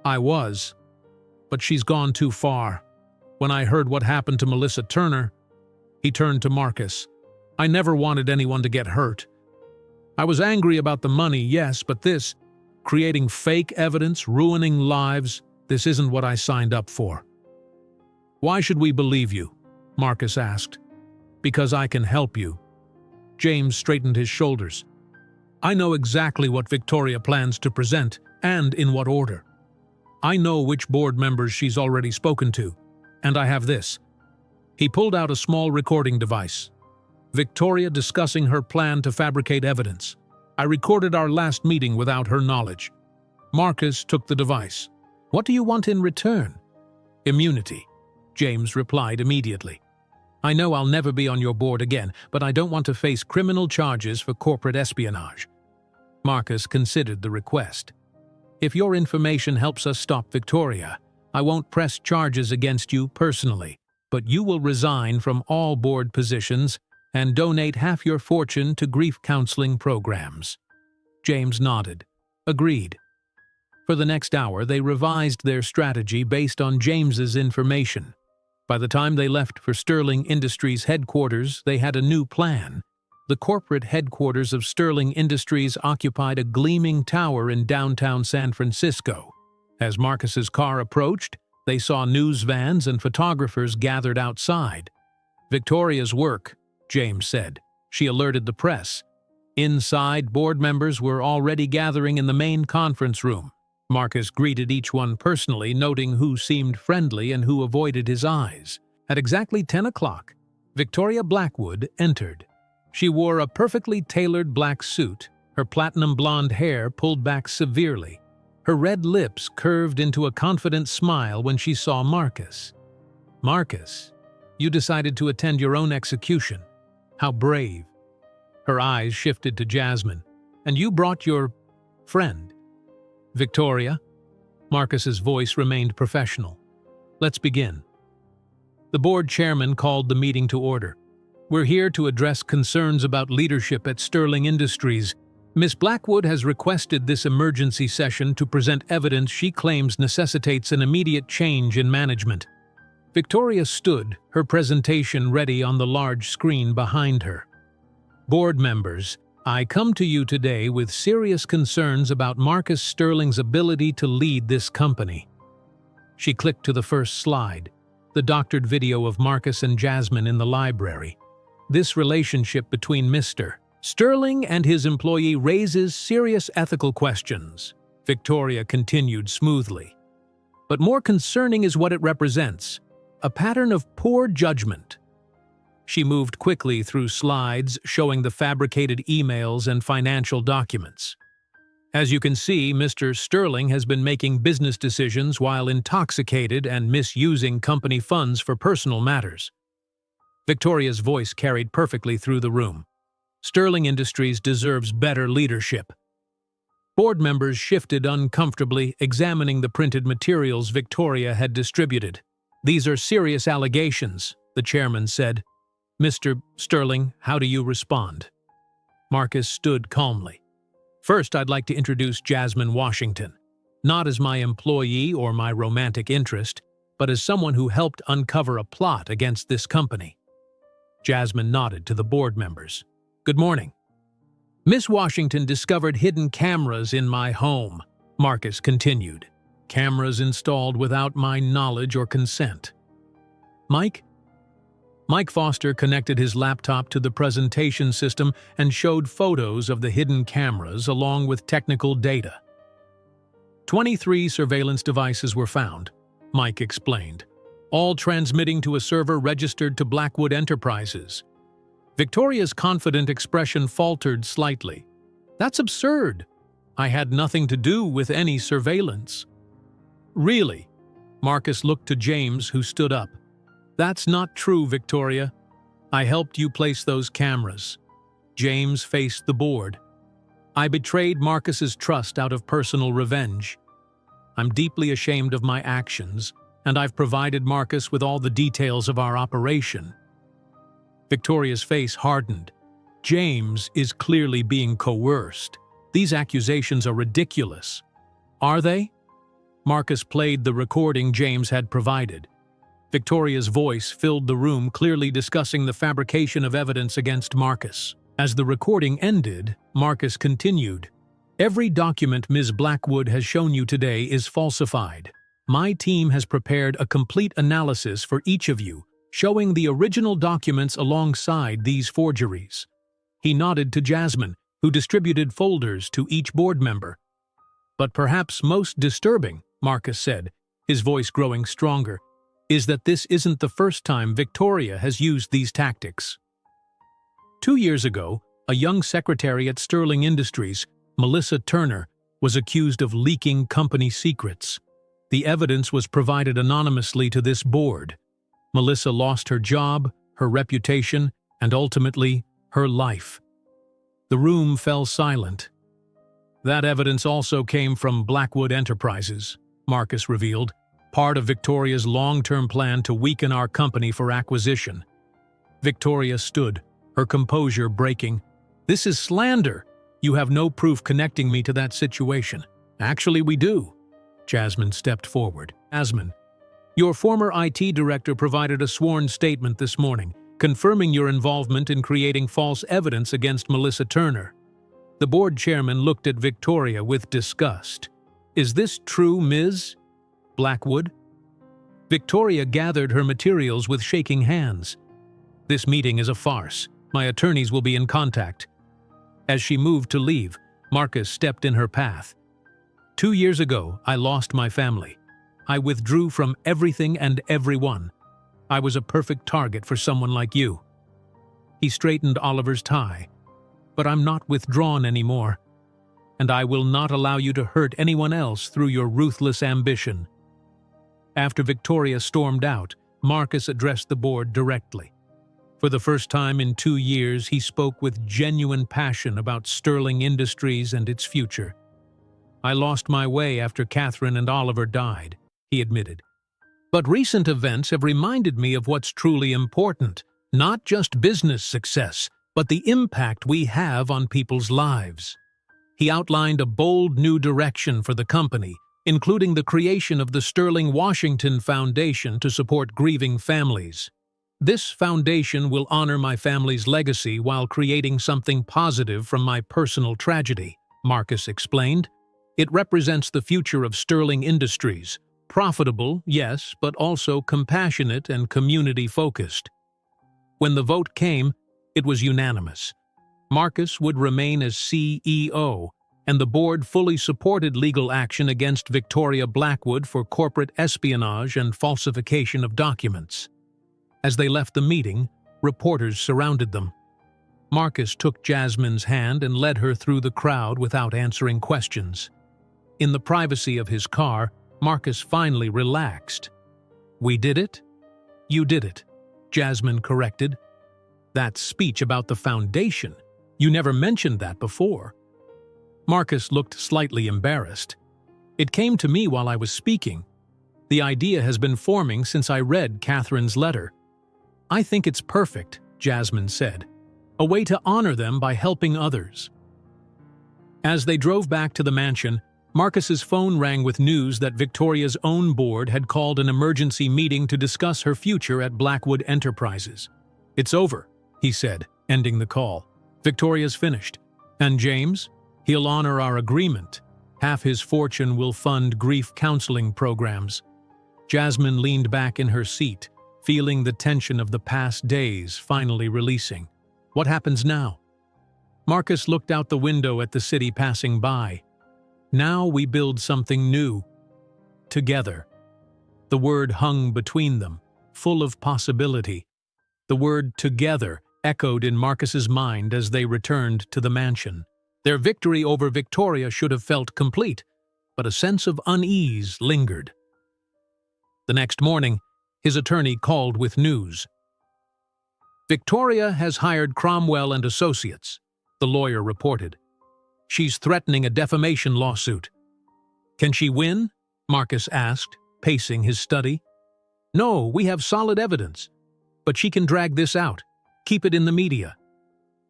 I was. But she's gone too far. When I heard what happened to Melissa Turner, he turned to Marcus. I never wanted anyone to get hurt. I was angry about the money, yes, but this, creating fake evidence, ruining lives, This isn't what I signed up for." "Why should we believe you?" Marcus asked. "Because I can help you." James straightened his shoulders. "I know exactly what Victoria plans to present, and in what order. I know which board members she's already spoken to, and I have this." He pulled out a small recording device. "Victoria discussing her plan to fabricate evidence. I recorded our last meeting without her knowledge." Marcus took the device. "What do you want in return?" "Immunity," James replied immediately. "I know I'll never be on your board again, but I don't want to face criminal charges for corporate espionage." Marcus considered the request. "If your information helps us stop Victoria, I won't press charges against you personally, but you will resign from all board positions and donate half your fortune to grief counseling programs." James nodded. "Agreed." For the next hour, they revised their strategy based on James's information. By the time they left for Sterling Industries headquarters, they had a new plan. The corporate headquarters of Sterling Industries occupied a gleaming tower in downtown San Francisco. As Marcus's car approached, they saw news vans and photographers gathered outside. "Victoria's work," James said. She alerted the press. Inside, board members were already gathering in the main conference room. Marcus greeted each one personally, noting who seemed friendly and who avoided his eyes. At exactly 10 o'clock, Victoria Blackwood entered. She wore a perfectly tailored black suit, her platinum blonde hair pulled back severely. Her red lips curved into a confident smile when she saw Marcus. "Marcus, you decided to attend your own execution. How brave." Her eyes shifted to Jasmine. "And you brought your friend." "Victoria?" Marcus's voice remained professional. "Let's begin." The board chairman called the meeting to order. "We're here to address concerns about leadership at Sterling Industries. Miss Blackwood has requested this emergency session to present evidence she claims necessitates an immediate change in management." Victoria stood, her presentation ready on the large screen behind her. "Board members, I come to you today with serious concerns about Marcus Sterling's ability to lead this company." She clicked to the first slide, the doctored video of Marcus and Jasmine in the library. "This relationship between Mr. Sterling and his employee raises serious ethical questions," Victoria continued smoothly. "But more concerning is what it represents, a pattern of poor judgment." She moved quickly through slides showing the fabricated emails and financial documents. "As you can see, Mr. Sterling has been making business decisions while intoxicated and misusing company funds for personal matters." Victoria's voice carried perfectly through the room. "Sterling Industries deserves better leadership." Board members shifted uncomfortably, examining the printed materials Victoria had distributed. "These are serious allegations," the chairman said. "Mr. Sterling, how do you respond?" Marcus stood calmly. "First, I'd like to introduce Jasmine Washington, not as my employee or my romantic interest, but as someone who helped uncover a plot against this company." Jasmine nodded to the board members. "Good morning. Miss Washington discovered hidden cameras in my home," Marcus continued. "Cameras installed without my knowledge or consent." "Mike?" Mike Foster connected his laptop to the presentation system and showed photos of the hidden cameras along with technical data. 23 surveillance devices were found, Mike explained, all transmitting to a server registered to Blackwood Enterprises. Victoria's confident expression faltered slightly. "That's absurd. I had nothing to do with any surveillance." "Really?" Marcus looked to James, who stood up. "That's not true, Victoria. I helped you place those cameras." James faced the board. "I betrayed Marcus's trust out of personal revenge. I'm deeply ashamed of my actions, and I've provided Marcus with all the details of our operation." Victoria's face hardened. "James is clearly being coerced. These accusations are ridiculous." "Are they?" Marcus played the recording James had provided. Victoria's voice filled the room, clearly discussing the fabrication of evidence against Marcus. As the recording ended, Marcus continued, "Every document Ms. Blackwood has shown you today is falsified. My team has prepared a complete analysis for each of you, showing the original documents alongside these forgeries." He nodded to Jasmine, who distributed folders to each board member. "But perhaps most disturbing," Marcus said, his voice growing stronger, "is that this isn't the first time Victoria has used these tactics. 2 years ago, a young secretary at Sterling Industries, Melissa Turner, was accused of leaking company secrets. The evidence was provided anonymously to this board. Melissa lost her job, her reputation, and ultimately, her life." The room fell silent. "That evidence also came from Blackwood Enterprises," Marcus revealed, "part of Victoria's long-term plan to weaken our company for acquisition." Victoria stood, her composure breaking. "This is slander. You have no proof connecting me to that situation." "Actually, we do." Jasmine stepped forward. "Jasmine, your former IT director provided a sworn statement this morning, confirming your involvement in creating false evidence against Melissa Turner." The board chairman looked at Victoria with disgust. "Is this true, Ms. Blackwood?" Victoria gathered her materials with shaking hands. "This meeting is a farce. My attorneys will be in contact." As she moved to leave, Marcus stepped in her path. 2 years ago, I lost my family. I withdrew from everything and everyone. I was a perfect target for someone like you." He straightened Oliver's tie. "But I'm not withdrawn anymore. And I will not allow you to hurt anyone else through your ruthless ambition." After Victoria stormed out, Marcus addressed the board directly. For the first time in 2 years, he spoke with genuine passion about Sterling Industries and its future. "I lost my way after Catherine and Oliver died," he admitted. "But recent events have reminded me of what's truly important, not just business success, but the impact we have on people's lives." He outlined a bold new direction for the company, including the creation of the Sterling Washington Foundation to support grieving families. "This foundation will honor my family's legacy while creating something positive from my personal tragedy," Marcus explained. "It represents the future of Sterling Industries. Profitable, yes, but also compassionate and community-focused." When the vote came, it was unanimous. Marcus would remain as CEO, and the board fully supported legal action against Victoria Blackwood for corporate espionage and falsification of documents. As they left the meeting, reporters surrounded them. Marcus took Jasmine's hand and led her through the crowd without answering questions. In the privacy of his car, Marcus finally relaxed. "We did it?" "You did it," Jasmine corrected. "That speech about the foundation, you never mentioned that before." Marcus looked slightly embarrassed. "It came to me while I was speaking. The idea has been forming since I read Catherine's letter." "I think it's perfect," Jasmine said. "A way to honor them by helping others." As they drove back to the mansion, Marcus's phone rang with news that Victoria's own board had called an emergency meeting to discuss her future at Blackwood Enterprises. "It's over," he said, ending the call. "Victoria's finished. And James? He'll honor our agreement. Half his fortune will fund grief counseling programs." Jasmine leaned back in her seat, feeling the tension of the past days finally releasing. "What happens now?" Marcus looked out the window at the city passing by. "Now we build something new. Together." The word hung between them, full of possibility. The word "together" echoed in Marcus's mind as they returned to the mansion. Their victory over Victoria should have felt complete, but a sense of unease lingered. The next morning, his attorney called with news. "Victoria has hired Cromwell and Associates," the lawyer reported. "She's threatening a defamation lawsuit." "Can she win?" Marcus asked, pacing his study. "No, we have solid evidence. But she can drag this out. Keep it in the media."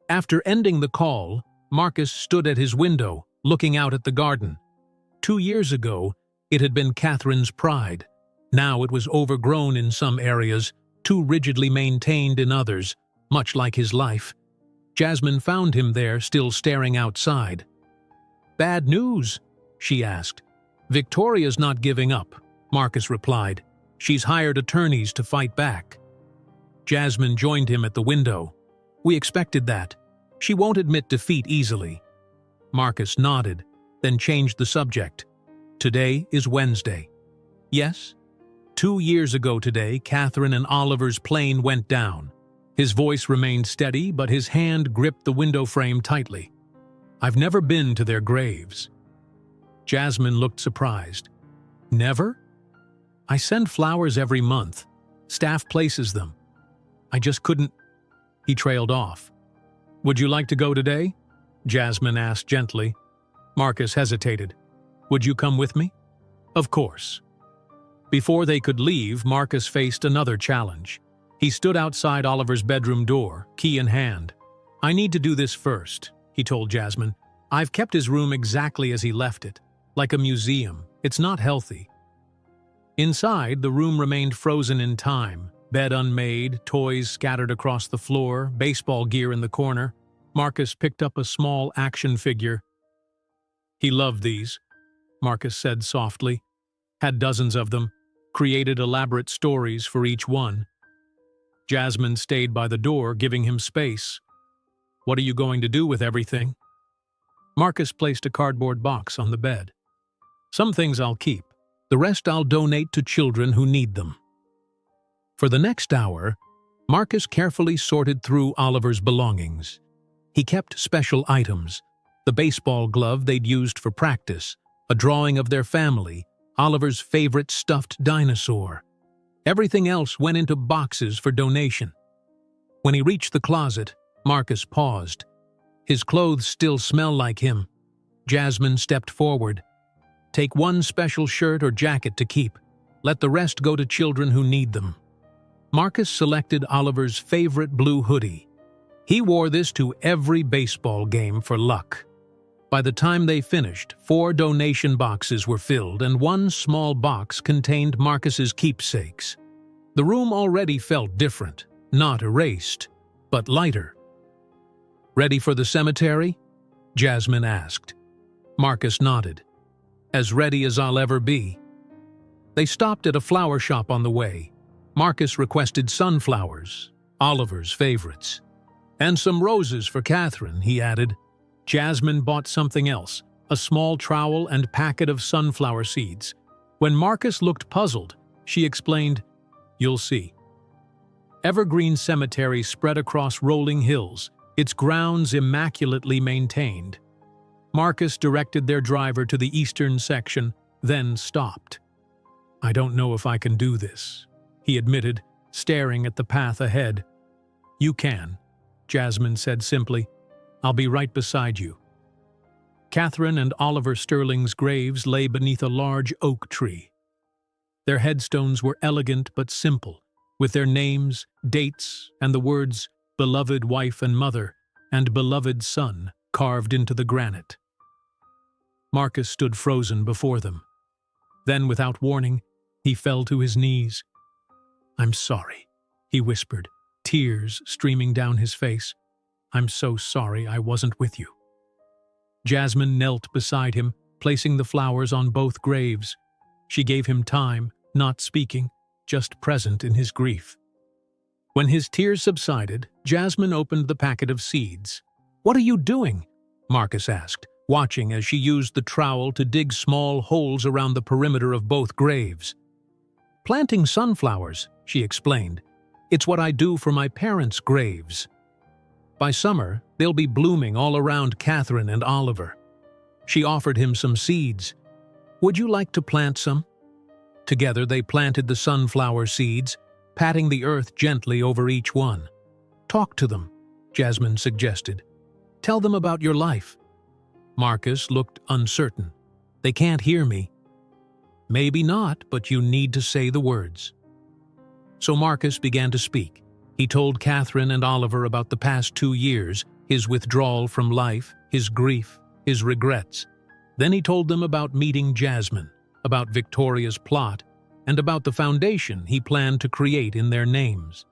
After ending the call, Marcus stood at his window, looking out at the garden. 2 years ago, it had been Catherine's pride. Now it was overgrown in some areas, too rigidly maintained in others, much like his life. Jasmine found him there, still staring outside. "Bad news?" she asked. "Victoria's not giving up," Marcus replied. "She's hired attorneys to fight back." Jasmine joined him at the window. "We expected that. She won't admit defeat easily." Marcus nodded, then changed the subject. "Today is Wednesday." "Yes?" 2 years ago today, Catherine and Oliver's plane went down." His voice remained steady, but his hand gripped the window frame tightly. "I've never been to their graves." Jasmine looked surprised. "Never?" "I send flowers every month. Staff places them. I just couldn't—" He trailed off. "Would you like to go today?" Jasmine asked gently. Marcus hesitated. "Would you come with me?" "Of course." Before they could leave, Marcus faced another challenge. He stood outside Oliver's bedroom door, key in hand. "I need to do this first," he told Jasmine. "I've kept his room exactly as he left it, like a museum. It's not healthy." Inside, the room remained frozen in time. Bed unmade, toys scattered across the floor, baseball gear in the corner. Marcus picked up a small action figure. "He loved these," Marcus said softly. "Had dozens of them, created elaborate stories for each one." Jasmine stayed by the door, giving him space. "What are you going to do with everything?" Marcus placed a cardboard box on the bed. "Some things I'll keep. The rest I'll donate to children who need them." For the next hour, Marcus carefully sorted through Oliver's belongings. He kept special items: the baseball glove they'd used for practice, a drawing of their family, Oliver's favorite stuffed dinosaur. Everything else went into boxes for donation. When he reached the closet, Marcus paused. His clothes still smelled like him. Jasmine stepped forward. "Take one special shirt or jacket to keep. Let the rest go to children who need them." Marcus selected Oliver's favorite blue hoodie. He wore this to every baseball game for luck. By the time they finished, 4 donation boxes were filled and 1 small box contained Marcus's keepsakes. The room already felt different, not erased, but lighter. "Ready for the cemetery?" Jasmine asked. Marcus nodded. "As ready as I'll ever be." They stopped at a flower shop on the way. Marcus requested sunflowers, Oliver's favorites. "And some roses for Catherine," he added. Jasmine bought something else, a small trowel and packet of sunflower seeds. When Marcus looked puzzled, she explained, "You'll see." Evergreen Cemetery spread across rolling hills, its grounds immaculately maintained. Marcus directed their driver to the eastern section, then stopped. "I don't know if I can do this," he admitted, staring at the path ahead. "You can," Jasmine said simply. "I'll be right beside you." Catherine and Oliver Sterling's graves lay beneath a large oak tree. Their headstones were elegant but simple, with their names, dates, and the words "beloved wife and mother" and "beloved son" carved into the granite. Marcus stood frozen before them. Then, without warning, he fell to his knees. "I'm sorry," he whispered, tears streaming down his face. "I'm so sorry I wasn't with you." Jasmine knelt beside him, placing the flowers on both graves. She gave him time, not speaking, just present in his grief. When his tears subsided, Jasmine opened the packet of seeds. "What are you doing?" Marcus asked, watching as she used the trowel to dig small holes around the perimeter of both graves. "Planting sunflowers," she explained. "It's what I do for my parents' graves. By summer, they'll be blooming all around Catherine and Oliver." She offered him some seeds. "Would you like to plant some?" Together they planted the sunflower seeds, patting the earth gently over each one. "Talk to them," Jasmine suggested. "Tell them about your life." Marcus looked uncertain. "They can't hear me." "Maybe not, but you need to say the words." So Marcus began to speak. He told Catherine and Oliver about the past 2 years, his withdrawal from life, his grief, his regrets. Then he told them about meeting Jasmine, about Victoria's plot, and about the foundation he planned to create in their names.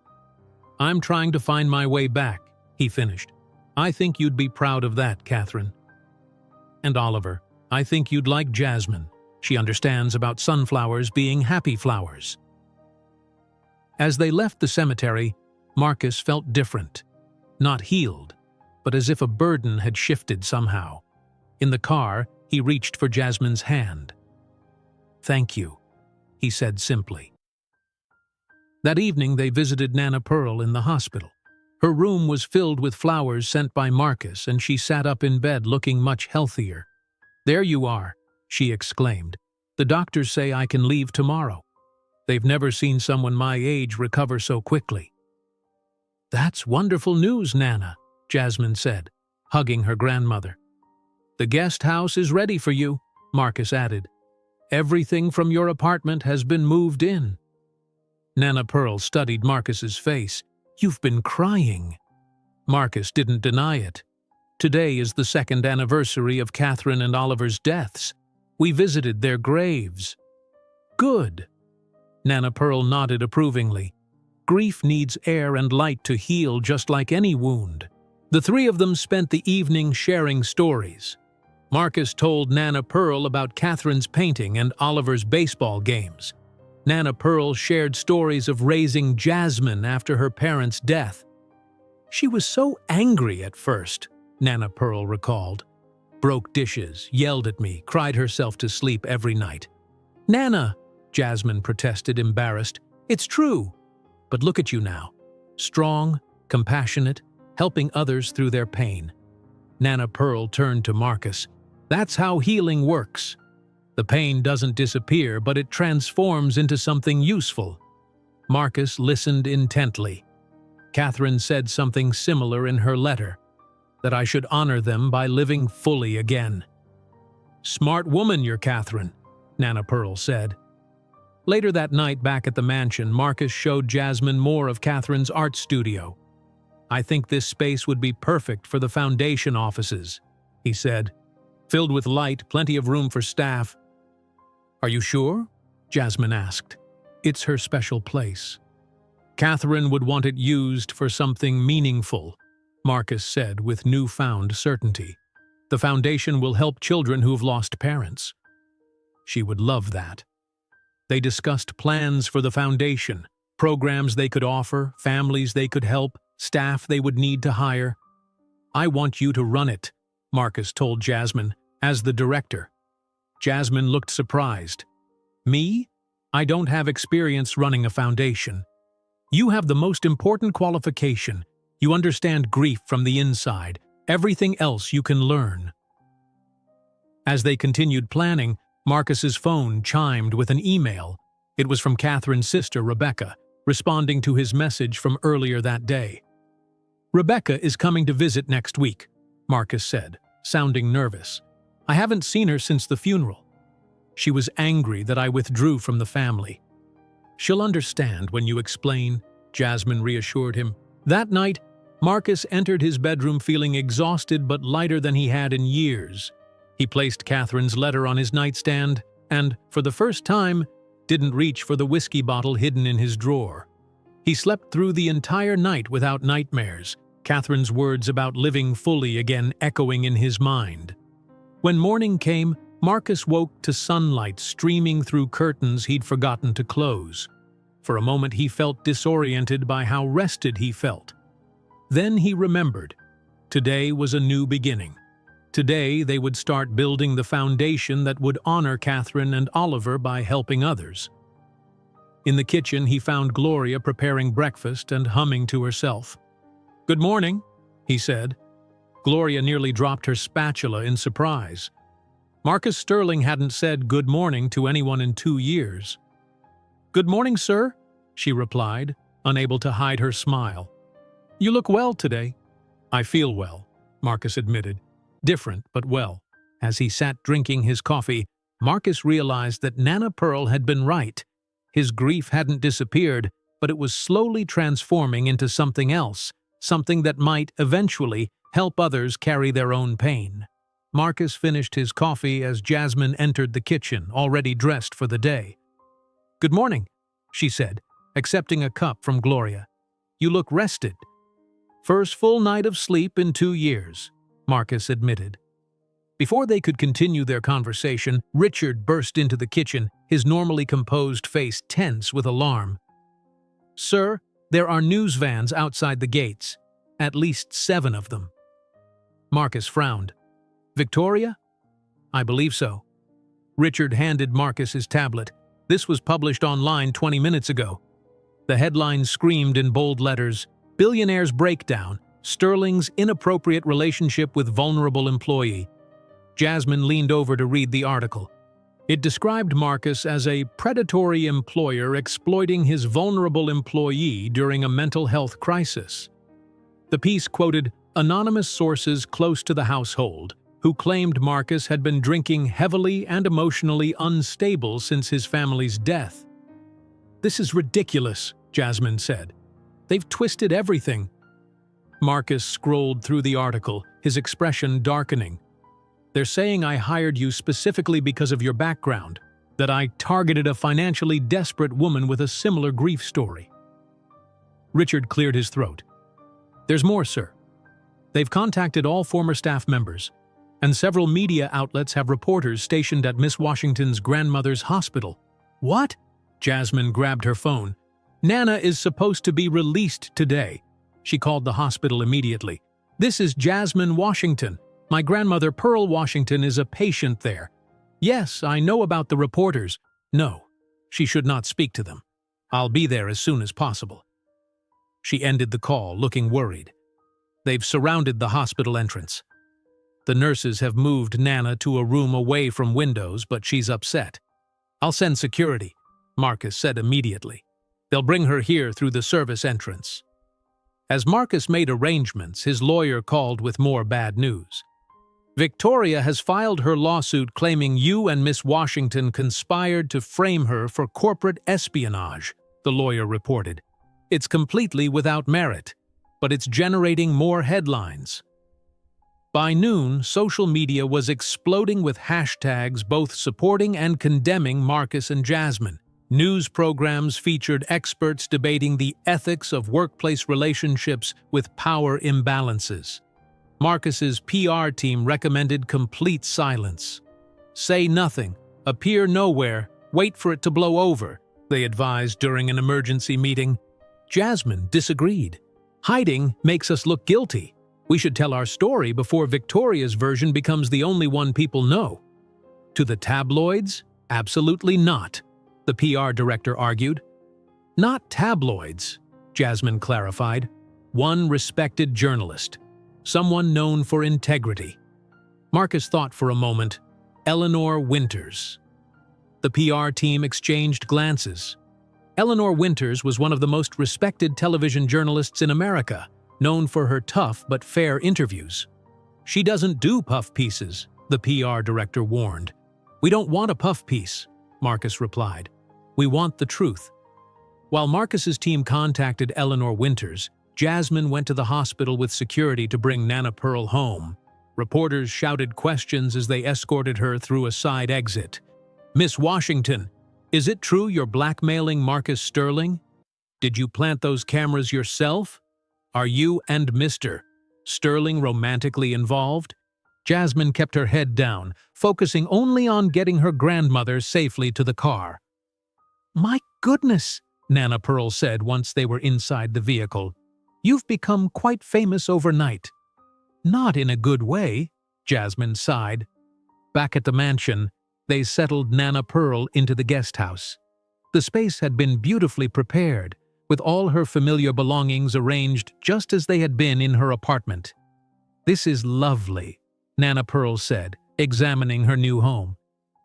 "I'm trying to find my way back," he finished. "I think you'd be proud of that, Catherine. And Oliver, I think you'd like Jasmine. She understands about sunflowers being happy flowers. As they left the cemetery, Marcus felt different. Not healed, but as if a burden had shifted somehow. In the car, he reached for Jasmine's hand. "Thank you," he said simply. That evening they visited Nana Pearl in the hospital. Her room was filled with flowers sent by Marcus, and she sat up in bed looking much healthier. "There you are," she exclaimed. "The doctors say I can leave tomorrow. They've never seen someone my age recover so quickly." "That's wonderful news, Nana," Jasmine said, hugging her grandmother. "The guest house is ready for you," Marcus added. "Everything from your apartment has been moved in." Nana Pearl studied Marcus's face. "You've been crying." Marcus didn't deny it. "Today is the 2nd anniversary of Catherine and Oliver's deaths. We visited their graves." "Good." Nana Pearl nodded approvingly. Grief needs air and light to heal, just like any wound. The three of them spent the evening sharing stories. Marcus told Nana Pearl about Catherine's painting and Oliver's baseball games. Nana Pearl shared stories of raising Jasmine after her parents' death. "She was so angry at first," Nana Pearl recalled. "Broke dishes, yelled at me, cried herself to sleep every night." "Nana," Jasmine protested, embarrassed, "it's true. But look at you now. Strong, compassionate, helping others through their pain." Nana Pearl turned to Marcus. "That's how healing works. The pain doesn't disappear, but it transforms into something useful." Marcus listened intently. Catherine said something similar in her letter, that I should honor them by living fully again. "Smart woman, you're Catherine," Nana Pearl said. Later that night, back at the mansion, Marcus showed Jasmine more of Catherine's art studio. "I think this space would be perfect for the foundation offices," he said. "Filled with light, plenty of room for staff." "Are you sure?" Jasmine asked. "It's her special place. Catherine would want it used for something meaningful," Marcus said with newfound certainty. "The foundation will help children who've lost parents." She would love that. They discussed plans for the foundation, programs they could offer, families they could help, staff they would need to hire. "I want you to run it," Marcus told Jasmine, "as the director." Jasmine looked surprised. "Me? I don't have experience running a foundation." "You have the most important qualification. You understand grief from the inside. Everything else you can learn." As they continued planning, Marcus's phone chimed with an email. It was from Catherine's sister, Rebecca, responding to his message from earlier that day. "Rebecca is coming to visit next week," Marcus said, sounding nervous. "I haven't seen her since the funeral. She was angry that I withdrew from the family." "She'll understand when you explain," Jasmine reassured him. That night, Marcus entered his bedroom feeling exhausted but lighter than he had in years. He placed Catherine's letter on his nightstand and, for the first time, didn't reach for the whiskey bottle hidden in his drawer. He slept through the entire night without nightmares, Catherine's words about living fully again echoing in his mind. When morning came, Marcus woke to sunlight streaming through curtains he'd forgotten to close. For a moment he felt disoriented by how rested he felt. Then he remembered. Today was a new beginning. Today they would start building the foundation that would honor Catherine and Oliver by helping others. In the kitchen he found Gloria preparing breakfast and humming to herself. "Good morning," he said. Gloria nearly dropped her spatula in surprise. Marcus Sterling hadn't said good morning to anyone in 2 years. "Good morning, sir," she replied, unable to hide her smile. "You look well today." "I feel well," Marcus admitted. Different, but well. As he sat drinking his coffee, Marcus realized that Nana Pearl had been right. His grief hadn't disappeared, but it was slowly transforming into something else, something that might, eventually, help others carry their own pain. Marcus finished his coffee as Jasmine entered the kitchen, already dressed for the day. "Good morning," she said, accepting a cup from Gloria. "You look rested." "First full night of sleep in 2 years," Marcus admitted. Before they could continue their conversation, Richard burst into the kitchen, his normally composed face tense with alarm. "Sir, there are news vans outside the gates. At least 7 of them." Marcus frowned. "Victoria?" "I believe so." Richard handed Marcus his tablet. This was published online 20 minutes ago. The headline screamed in bold letters, "Billionaire's Breakdown, Sterling's Inappropriate Relationship with Vulnerable Employee." Jasmine leaned over to read the article. It described Marcus as a predatory employer exploiting his vulnerable employee during a mental health crisis. The piece quoted anonymous sources close to the household, who claimed Marcus had been drinking heavily and emotionally unstable since his family's death. "This is ridiculous," Jasmine said. "They've twisted everything." Marcus scrolled through the article, his expression darkening. "They're saying I hired you specifically because of your background, that I targeted a financially desperate woman with a similar grief story." Richard cleared his throat. "There's more, sir. They've contacted all former staff members, and several media outlets have reporters stationed at Miss Washington's grandmother's hospital." "What?" Jasmine grabbed her phone. "Nana is supposed to be released today." She called the hospital immediately. "This is Jasmine Washington. My grandmother Pearl Washington is a patient there." "Yes, I know about the reporters." "No, she should not speak to them. I'll be there as soon as possible." She ended the call, looking worried. "They've surrounded the hospital entrance. The nurses have moved Nana to a room away from windows, but she's upset." "I'll send security," Marcus said immediately. "They'll bring her here through the service entrance." As Marcus made arrangements, his lawyer called with more bad news. "Victoria has filed her lawsuit claiming you and Miss Washington conspired to frame her for corporate espionage," the lawyer reported. "It's completely without merit, but it's generating more headlines." By noon, social media was exploding with hashtags both supporting and condemning Marcus and Jasmine. News programs featured experts debating the ethics of workplace relationships with power imbalances. Marcus's PR team recommended complete silence. "Say nothing, appear nowhere, wait for it to blow over," they advised during an emergency meeting. Jasmine disagreed. "Hiding makes us look guilty. We should tell our story before Victoria's version becomes the only one people know." "To the tabloids? Absolutely not," the PR director argued. "Not tabloids," Jasmine clarified. "One respected journalist. Someone known for integrity." Marcus thought for a moment. Eleanor Winters. The PR team exchanged glances. Eleanor Winters was one of the most respected television journalists in America, known for her tough but fair interviews. "She doesn't do puff pieces," the PR director warned. "We don't want a puff piece," Marcus replied. "We want the truth." While Marcus's team contacted Eleanor Winters, Jasmine went to the hospital with security to bring Nana Pearl home. Reporters shouted questions as they escorted her through a side exit. "Miss Washington, is it true you're blackmailing Marcus Sterling? Did you plant those cameras yourself? Are you and Mr. Sterling romantically involved?" Jasmine kept her head down, focusing only on getting her grandmother safely to the car. "My goodness," Nana Pearl said once they were inside the vehicle. "You've become quite famous overnight." "Not in a good way," Jasmine sighed. Back at the mansion, they settled Nana Pearl into the guest house. The space had been beautifully prepared, with all her familiar belongings arranged just as they had been in her apartment. "This is lovely," Nana Pearl said, examining her new home.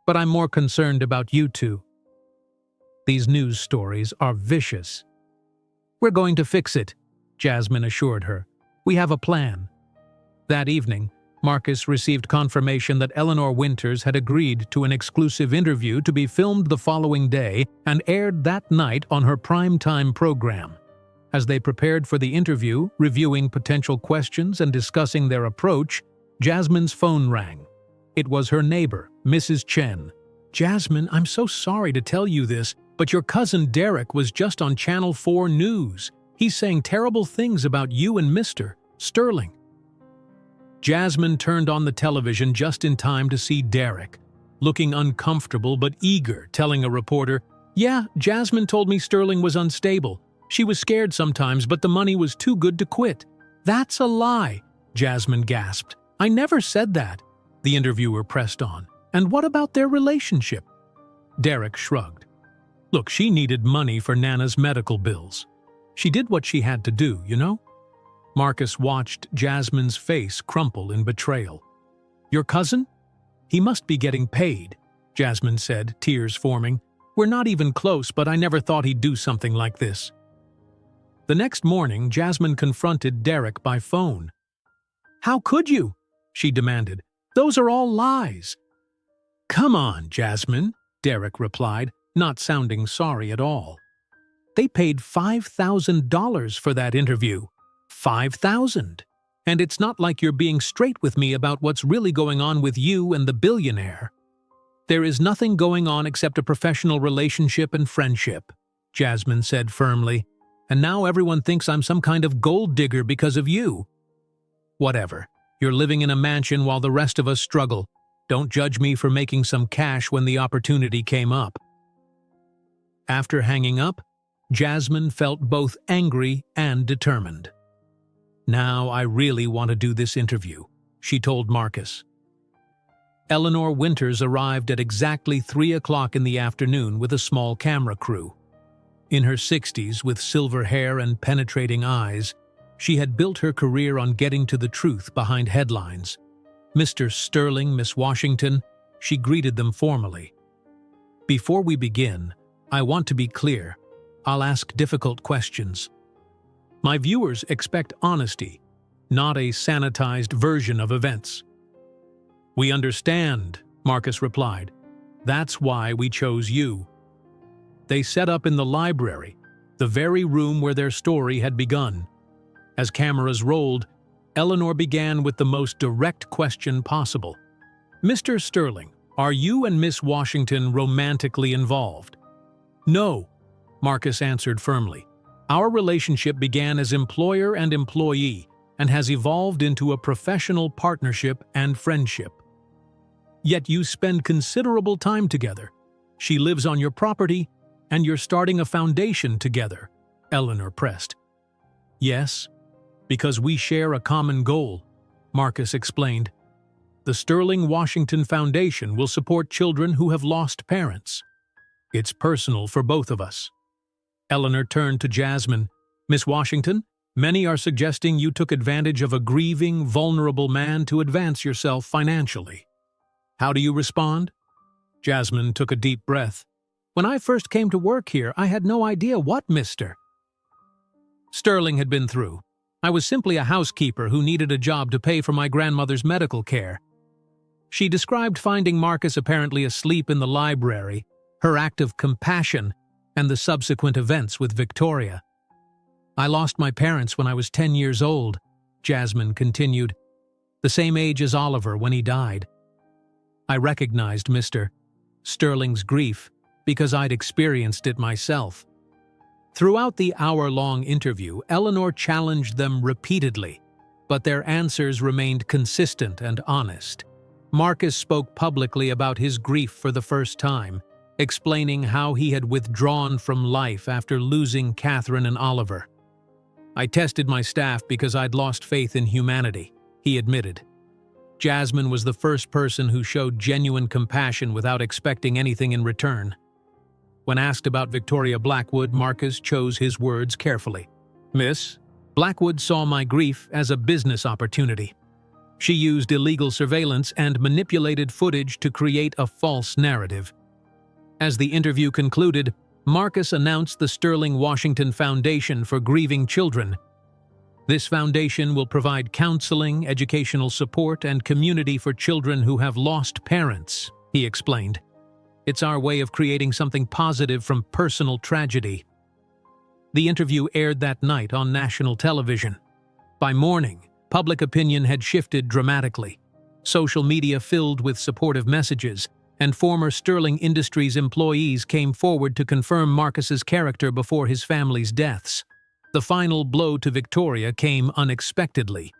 "But I'm more concerned about you two. These news stories are vicious." "We're going to fix it," Jasmine assured her. "We have a plan." That evening, Marcus received confirmation that Eleanor Winters had agreed to an exclusive interview to be filmed the following day and aired that night on her prime-time program. As they prepared for the interview, reviewing potential questions and discussing their approach, Jasmine's phone rang. It was her neighbor, Mrs. Chen. "Jasmine, I'm so sorry to tell you this, but your cousin Derek was just on Channel 4 News. He's saying terrible things about you and Mr. Sterling." Jasmine turned on the television just in time to see Derek, looking uncomfortable but eager, telling a reporter, "Yeah, Jasmine told me Sterling was unstable. She was scared sometimes, but the money was too good to quit." "That's a lie," Jasmine gasped. "I never said that." The interviewer pressed on. "And what about their relationship?" Derek shrugged. "Look, she needed money for Nana's medical bills. She did what she had to do, you know?" Marcus watched Jasmine's face crumple in betrayal. "Your cousin? He must be getting paid," Jasmine said, tears forming. "We're not even close, but I never thought he'd do something like this." The next morning, Jasmine confronted Derek by phone. "How could you?" she demanded. "Those are all lies." "Come on, Jasmine," Derek replied, not sounding sorry at all. "They paid $5,000 for that interview. $5,000. And it's not like you're being straight with me about what's really going on with you and the billionaire." "There is nothing going on except a professional relationship and friendship," Jasmine said firmly. "And now everyone thinks I'm some kind of gold digger because of you." "Whatever. You're living in a mansion while the rest of us struggle. Don't judge me for making some cash when the opportunity came up." After hanging up, Jasmine felt both angry and determined. "Now I really want to do this interview," she told Marcus. Eleanor Winters arrived at exactly 3 o'clock in the afternoon with a small camera crew. In her 60s, with silver hair and penetrating eyes, she had built her career on getting to the truth behind headlines. "Mr. Sterling, Miss Washington," she greeted them formally. "Before we begin, I want to be clear. I'll ask difficult questions. My viewers expect honesty, not a sanitized version of events." "We understand," Marcus replied. "That's why we chose you." They set up in the library, the very room where their story had begun. As cameras rolled, Eleanor began with the most direct question possible. "Mr. Sterling, are you and Miss Washington romantically involved?" "No," Marcus answered firmly. "Our relationship began as employer and employee and has evolved into a professional partnership and friendship." "Yet you spend considerable time together. She lives on your property, and you're starting a foundation together," Eleanor pressed. "Yes, because we share a common goal," Marcus explained. "The Sterling Washington Foundation will support children who have lost parents. It's personal for both of us." Eleanor turned to Jasmine. "Miss Washington, many are suggesting you took advantage of a grieving, vulnerable man to advance yourself financially. How do you respond?" Jasmine took a deep breath. "When I first came to work here, I had no idea what Mr. Sterling had been through. I was simply a housekeeper who needed a job to pay for my grandmother's medical care." She described finding Marcus apparently asleep in the library, her act of compassion, and the subsequent events with Victoria. "I lost my parents when I was 10 years old," Jasmine continued, "the same age as Oliver when he died. I recognized Mr. Sterling's grief because I'd experienced it myself." Throughout the hour-long interview, Eleanor challenged them repeatedly, but their answers remained consistent and honest. Marcus spoke publicly about his grief for the first time, explaining how he had withdrawn from life after losing Catherine and Oliver. "I tested my staff because I'd lost faith in humanity," he admitted. Jasmine was the first person who showed genuine compassion without expecting anything in return. When asked about Victoria Blackwood, Marcus chose his words carefully. "Miss Blackwood saw my grief as a business opportunity. She used illegal surveillance and manipulated footage to create a false narrative." As the interview concluded, Marcus announced the Sterling Washington Foundation for Grieving Children. "This foundation will provide counseling, educational support, and community for children who have lost parents," he explained. "It's our way of creating something positive from personal tragedy." The interview aired that night on national television. By morning, public opinion had shifted dramatically. Social media filled with supportive messages, and former Sterling Industries employees came forward to confirm Marcus's character before his family's deaths. The final blow to Victoria came unexpectedly.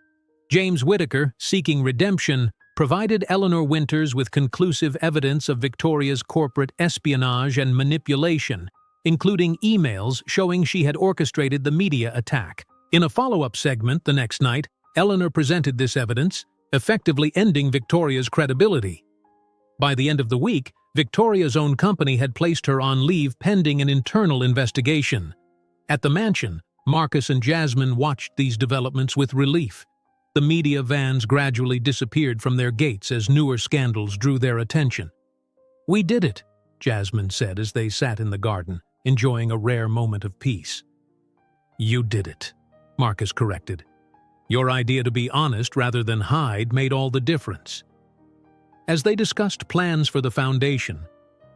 James Whittaker, seeking redemption, provided Eleanor Winters with conclusive evidence of Victoria's corporate espionage and manipulation, including emails showing she had orchestrated the media attack. In a follow-up segment the next night, Eleanor presented this evidence, effectively ending Victoria's credibility. By the end of the week, Victoria's own company had placed her on leave pending an internal investigation. At the mansion, Marcus and Jasmine watched these developments with relief. The media vans gradually disappeared from their gates as newer scandals drew their attention. "We did it," Jasmine said as they sat in the garden, enjoying a rare moment of peace. "You did it," Marcus corrected. "Your idea to be honest rather than hide made all the difference." As they discussed plans for the foundation,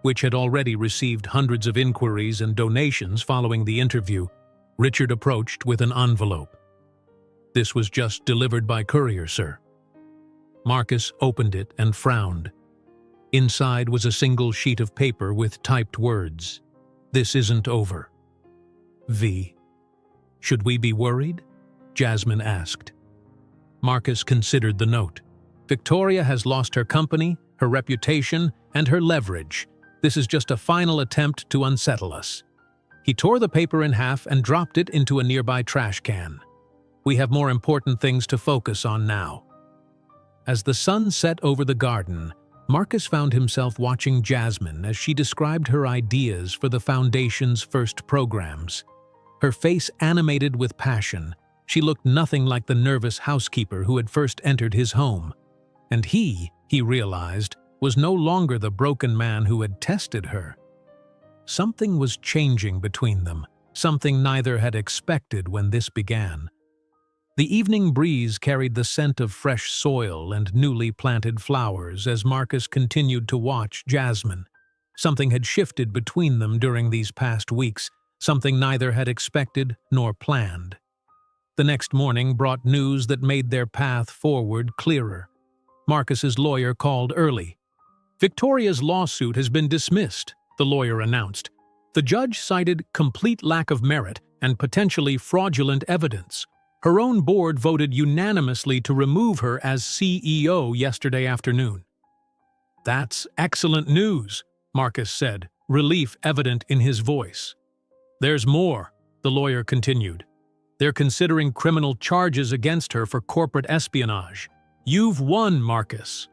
which had already received hundreds of inquiries and donations following the interview, Richard approached with an envelope. "This was just delivered by courier, sir." Marcus opened it and frowned. Inside was a single sheet of paper with typed words. "This isn't over. V. Should we be worried?" Jasmine asked. Marcus considered the note. "Victoria has lost her company, her reputation, and her leverage. This is just a final attempt to unsettle us." He tore the paper in half and dropped it into a nearby trash can. "We have more important things to focus on now." As the sun set over the garden, Marcus found himself watching Jasmine as she described her ideas for the Foundation's first programs. Her face animated with passion, she looked nothing like the nervous housekeeper who had first entered his home. And he realized, was no longer the broken man who had tested her. Something was changing between them, something neither had expected when this began. The evening breeze carried the scent of fresh soil and newly planted flowers as Marcus continued to watch Jasmine. Something had shifted between them during these past weeks, something neither had expected nor planned. The next morning brought news that made their path forward clearer. Marcus's lawyer called early. "Victoria's lawsuit has been dismissed," the lawyer announced. The judge cited complete lack of merit and potentially fraudulent evidence. Her own board voted unanimously to remove her as CEO yesterday afternoon. "That's excellent news," Marcus said, relief evident in his voice. "There's more," the lawyer continued. "They're considering criminal charges against her for corporate espionage. You've won, Marcus."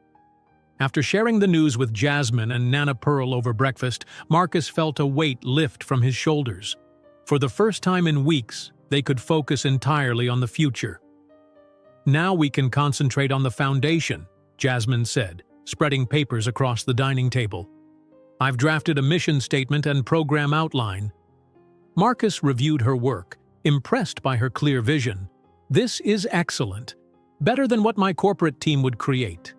After sharing the news with Jasmine and Nana Pearl over breakfast, Marcus felt a weight lift from his shoulders. For the first time in weeks, they could focus entirely on the future. "Now we can concentrate on the foundation," Jasmine said, spreading papers across the dining table. "I've drafted a mission statement and program outline." Marcus reviewed her work, impressed by her clear vision. "This is excellent. Better than what my corporate team would create."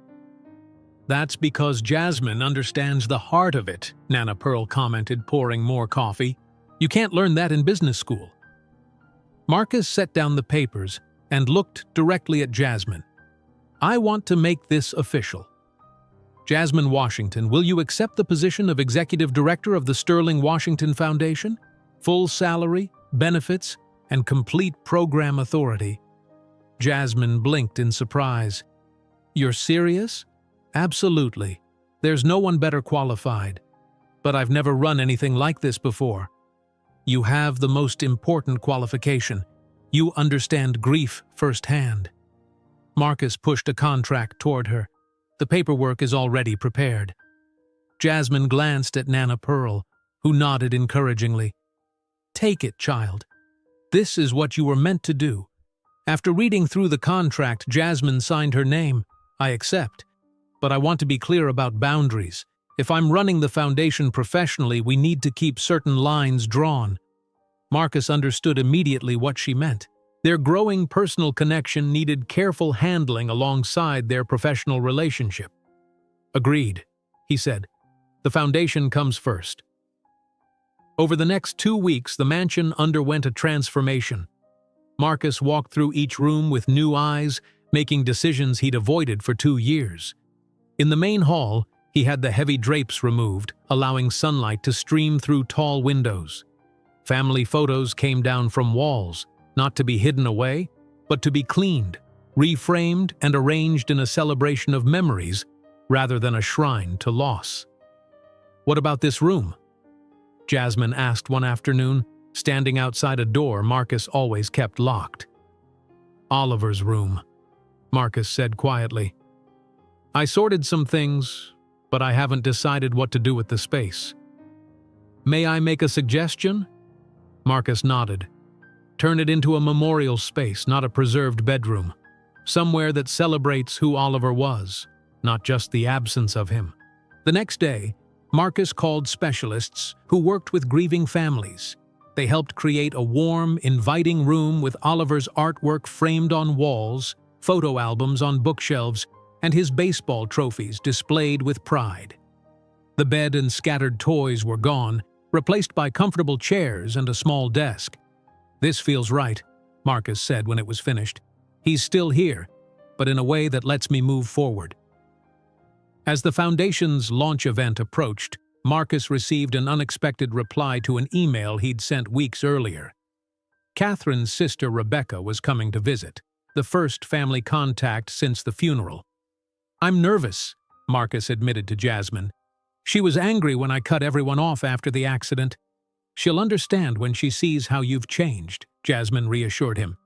"That's because Jasmine understands the heart of it," Nana Pearl commented, pouring more coffee. "You can't learn that in business school." Marcus set down the papers and looked directly at Jasmine. "I want to make this official. Jasmine Washington, will you accept the position of Executive Director of the Sterling Washington Foundation? Full salary, benefits, and complete program authority." Jasmine blinked in surprise. "You're serious?" "Absolutely. There's no one better qualified. But I've never run anything like this before." "You have the most important qualification. You understand grief firsthand." Marcus pushed a contract toward her. "The paperwork is already prepared." Jasmine glanced at Nana Pearl, who nodded encouragingly. "Take it, child. This is what you were meant to do." After reading through the contract, Jasmine signed her name. "I accept. But I want to be clear about boundaries. If I'm running the foundation professionally, we need to keep certain lines drawn." Marcus understood immediately what she meant. Their growing personal connection needed careful handling alongside their professional relationship. "Agreed," he said. "The foundation comes first." Over the next 2 weeks, the mansion underwent a transformation. Marcus walked through each room with new eyes, making decisions he'd avoided for 2 years. In the main hall, he had the heavy drapes removed, allowing sunlight to stream through tall windows. Family photos came down from walls, not to be hidden away, but to be cleaned. reframed and arranged in a celebration of memories rather than a shrine to loss. "What about this room?" Jasmine asked one afternoon, standing outside a door Marcus always kept locked. "Oliver's room," Marcus said quietly. "I sorted some things, but I haven't decided what to do with the space." "May I make a suggestion?" Marcus nodded. "Turn it into a memorial space, not a preserved bedroom. Somewhere that celebrates who Oliver was, not just the absence of him." The next day, Marcus called specialists who worked with grieving families. They helped create a warm, inviting room with Oliver's artwork framed on walls, photo albums on bookshelves, and his baseball trophies displayed with pride. The bed and scattered toys were gone, replaced by comfortable chairs and a small desk. "This feels right," Marcus said when it was finished. "He's still here, but in a way that lets me move forward." As the Foundation's launch event approached, Marcus received an unexpected reply to an email he'd sent weeks earlier. Catherine's sister Rebecca was coming to visit, the first family contact since the funeral. "I'm nervous," Marcus admitted to Jasmine. "She was angry when I cut everyone off after the accident." "She'll understand when she sees how you've changed," Jasmine reassured him.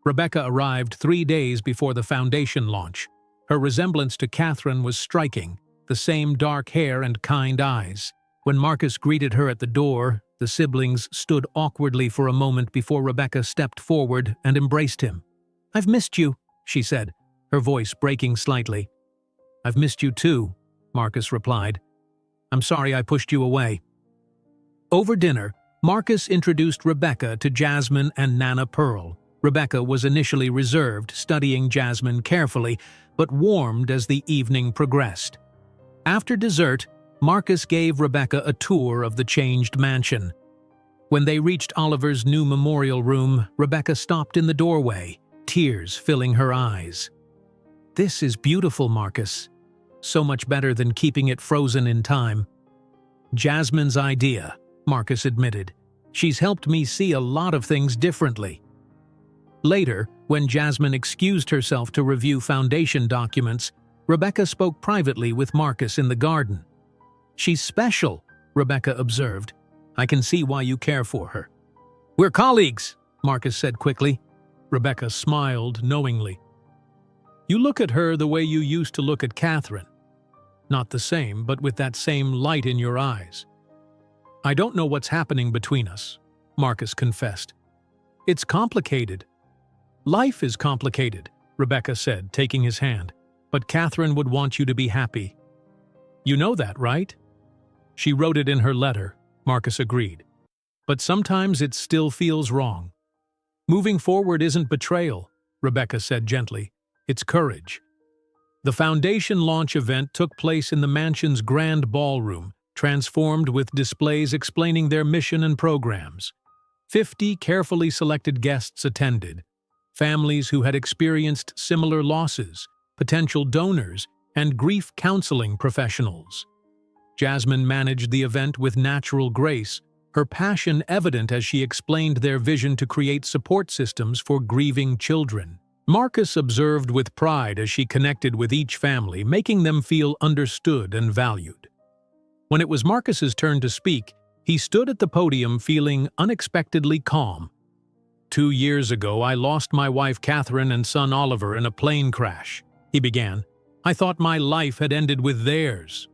Rebecca arrived 3 days before the Foundation launch. Her resemblance to Catherine was striking, the same dark hair and kind eyes. When Marcus greeted her at the door, the siblings stood awkwardly for a moment before Rebecca stepped forward and embraced him. "I've missed you," she said, her voice breaking slightly. "I've missed you too," Marcus replied. "I'm sorry I pushed you away." Over dinner, Marcus introduced Rebecca to Jasmine and Nana Pearl. Rebecca was initially reserved, studying Jasmine carefully, but warmed as the evening progressed. After dessert, Marcus gave Rebecca a tour of the changed mansion. When they reached Oliver's new memorial room, Rebecca stopped in the doorway, tears filling her eyes. "This is beautiful, Marcus. So much better than keeping it frozen in time." "Jasmine's idea," Marcus admitted. "She's helped me see a lot of things differently." Later, when Jasmine excused herself to review Foundation documents, Rebecca spoke privately with Marcus in the garden. "She's special," Rebecca observed. "I can see why you care for her." "We're colleagues," Marcus said quickly. Rebecca smiled knowingly. "You look at her the way you used to look at Catherine. Not the same, but with that same light in your eyes." "I don't know what's happening between us," Marcus confessed. "It's complicated." "Life is complicated," Rebecca said, taking his hand. "But Catherine would want you to be happy. You know that, right?" "She wrote it in her letter," Marcus agreed. "But sometimes it still feels wrong." "Moving forward isn't betrayal," Rebecca said gently. "It's courage." The Foundation launch event took place in the mansion's grand ballroom, transformed with displays explaining their mission and programs. 50 carefully selected guests attended. Families who had experienced similar losses, potential donors, and grief counseling professionals. Jasmine managed the event with natural grace, her passion evident as she explained their vision to create support systems for grieving children. Marcus observed with pride as she connected with each family, making them feel understood and valued. When it was Marcus's turn to speak, he stood at the podium feeling unexpectedly calm. 2 years ago, I lost my wife Catherine and son Oliver in a plane crash," he began. "I thought my life had ended with theirs.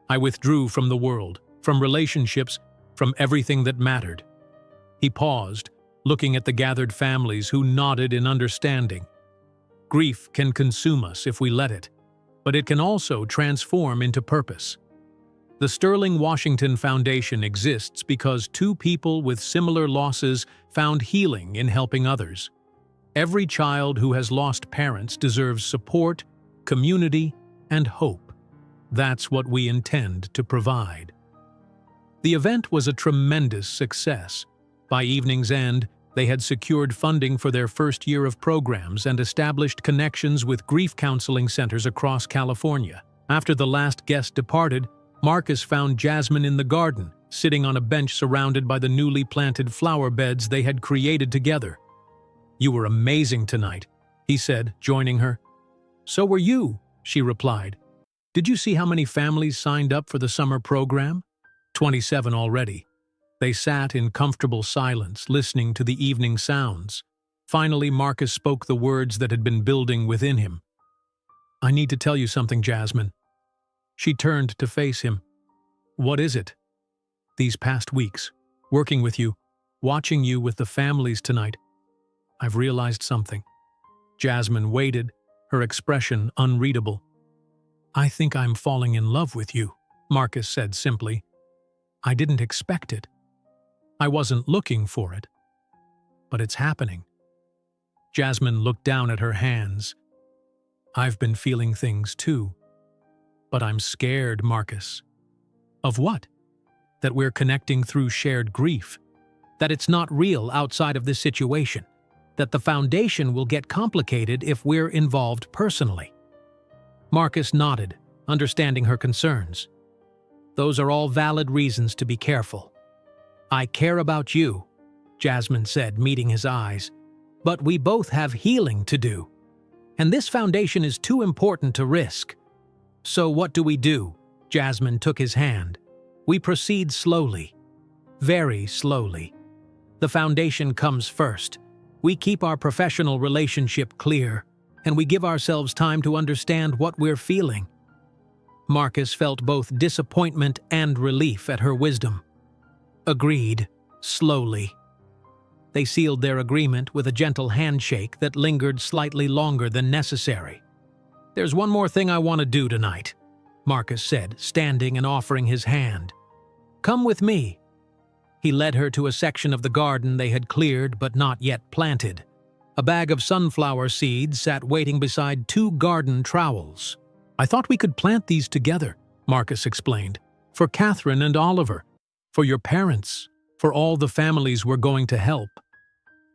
I withdrew from the world, from relationships, from everything that mattered." He paused, looking at the gathered families who nodded in understanding. "Grief can consume us if we let it, but it can also transform into purpose. The Sterling Washington Foundation exists because 2 people with similar losses found healing in helping others. Every child who has lost parents deserves support, community, and hope. That's what we intend to provide." The event was a tremendous success. By evening's end, they had secured funding for their first year of programs and established connections with grief counseling centers across California. After the last guest departed, Marcus found Jasmine in the garden, sitting on a bench surrounded by the newly planted flower beds they had created together. "You were amazing tonight," he said, joining her. So were you, she replied. Did you see how many families signed up for the summer program? 27 already. They sat in comfortable silence, listening to the evening sounds. Finally, Marcus spoke the words that had been building within him. I need to tell you something, Jasmine. She turned to face him. What is it? These past weeks, working with you, watching you with the families tonight, I've realized something. Jasmine waited, her expression unreadable. I think I'm falling in love with you, Marcus said simply. I didn't expect it. I wasn't looking for it. But it's happening. Jasmine looked down at her hands. I've been feeling things too. But I'm scared, Marcus. Of what? That we're connecting through shared grief. That it's not real outside of this situation. That the foundation will get complicated if we're involved personally. Marcus nodded, understanding her concerns. Those are all valid reasons to be careful. I care about you, Jasmine said, meeting his eyes. But we both have healing to do. And this foundation is too important to risk. So what do? Jasmine took his hand. We proceed slowly. Very slowly. The foundation comes first. We keep our professional relationship clear, and we give ourselves time to understand what we're feeling. Marcus felt both disappointment and relief at her wisdom. Agreed, slowly. They sealed their agreement with a gentle handshake that lingered slightly longer than necessary. There's one more thing I want to do tonight, Marcus said, standing and offering his hand. Come with me. He led her to a section of the garden they had cleared but not yet planted. A bag of sunflower seeds sat waiting beside 2 garden trowels. I thought we could plant these together, Marcus explained. For Catherine and Oliver. For your parents. For all the families we're going to help.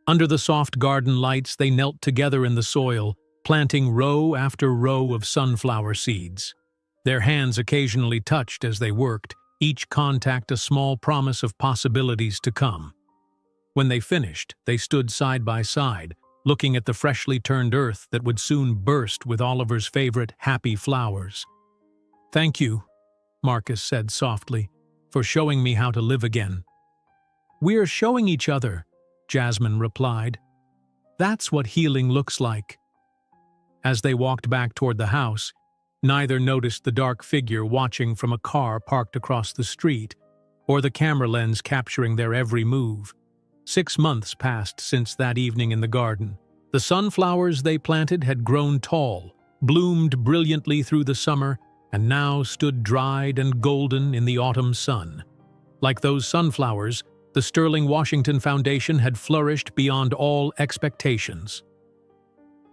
Under the soft garden lights, they knelt together in the soil, planting row after row of sunflower seeds. Their hands occasionally touched as they worked, each contact a small promise of possibilities to come. When they finished, they stood side by side, looking at the freshly turned earth that would soon burst with Oliver's favorite happy flowers. Thank you, Marcus said softly, for showing me how to live again. We're showing each other, Jasmine replied. That's what healing looks like. As they walked back toward the house, neither noticed the dark figure watching from a car parked across the street, or the camera lens capturing their every move. 6 months passed since that evening in the garden. The sunflowers they planted had grown tall, bloomed brilliantly through the summer, and now stood dried and golden in the autumn sun. Like those sunflowers, the Sterling Washington Foundation had flourished beyond all expectations.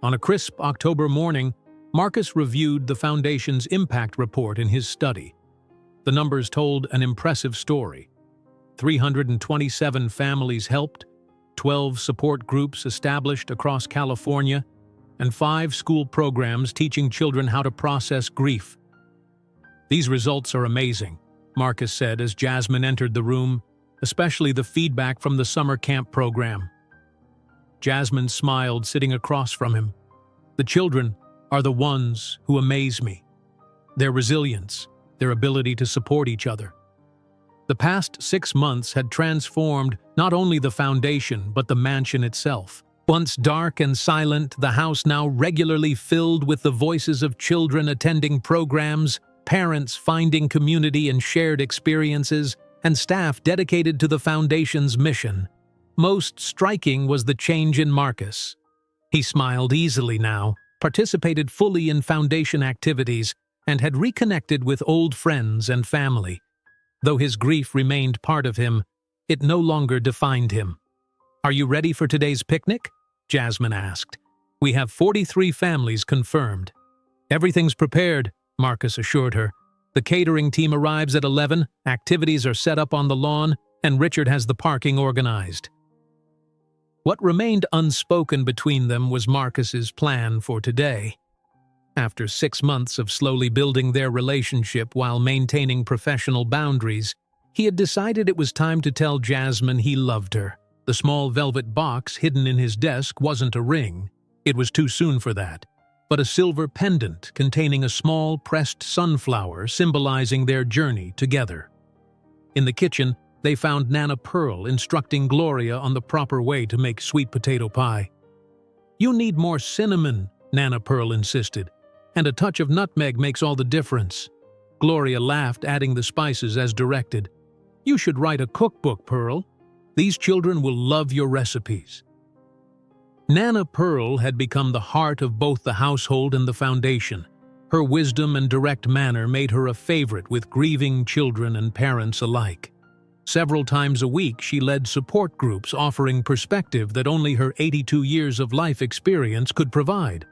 On a crisp October morning, Marcus reviewed the Foundation's impact report in his study. The numbers told an impressive story. 327 families helped, 12 support groups established across California, and 5 school programs teaching children how to process grief. These results are amazing, Marcus said as Jasmine entered the room, especially the feedback from the summer camp program. Jasmine smiled, sitting across from him. The children are the ones who amaze me. Their resilience, their ability to support each other. The past 6 months had transformed not only the foundation but the mansion itself. Once dark and silent, the house now regularly filled with the voices of children attending programs, parents finding community and shared experiences, and staff dedicated to the Foundation's mission. Most striking was the change in Marcus. He smiled easily now, participated fully in Foundation activities, and had reconnected with old friends and family. Though his grief remained part of him, it no longer defined him. Are you ready for today's picnic? Jasmine asked. We have 43 families confirmed. Everything's prepared, Marcus assured her. The catering team arrives at 11, activities are set up on the lawn, and Richard has the parking organized. What remained unspoken between them was Marcus's plan for today. After 6 months of slowly building their relationship while maintaining professional boundaries, he had decided it was time to tell Jasmine he loved her. The small velvet box hidden in his desk wasn't a ring. It was too soon for that, but a silver pendant containing a small pressed sunflower symbolizing their journey together. In the kitchen, they found Nana Pearl instructing Gloria on the proper way to make sweet potato pie. "You need more cinnamon," Nana Pearl insisted, "and a touch of nutmeg makes all the difference." Gloria laughed, adding the spices as directed. "You should write a cookbook, Pearl. These children will love your recipes." Nana Pearl had become the heart of both the household and the foundation. Her wisdom and direct manner made her a favorite with grieving children and parents alike. Several times a week, she led support groups offering perspective that only her 82 years of life experience could provide.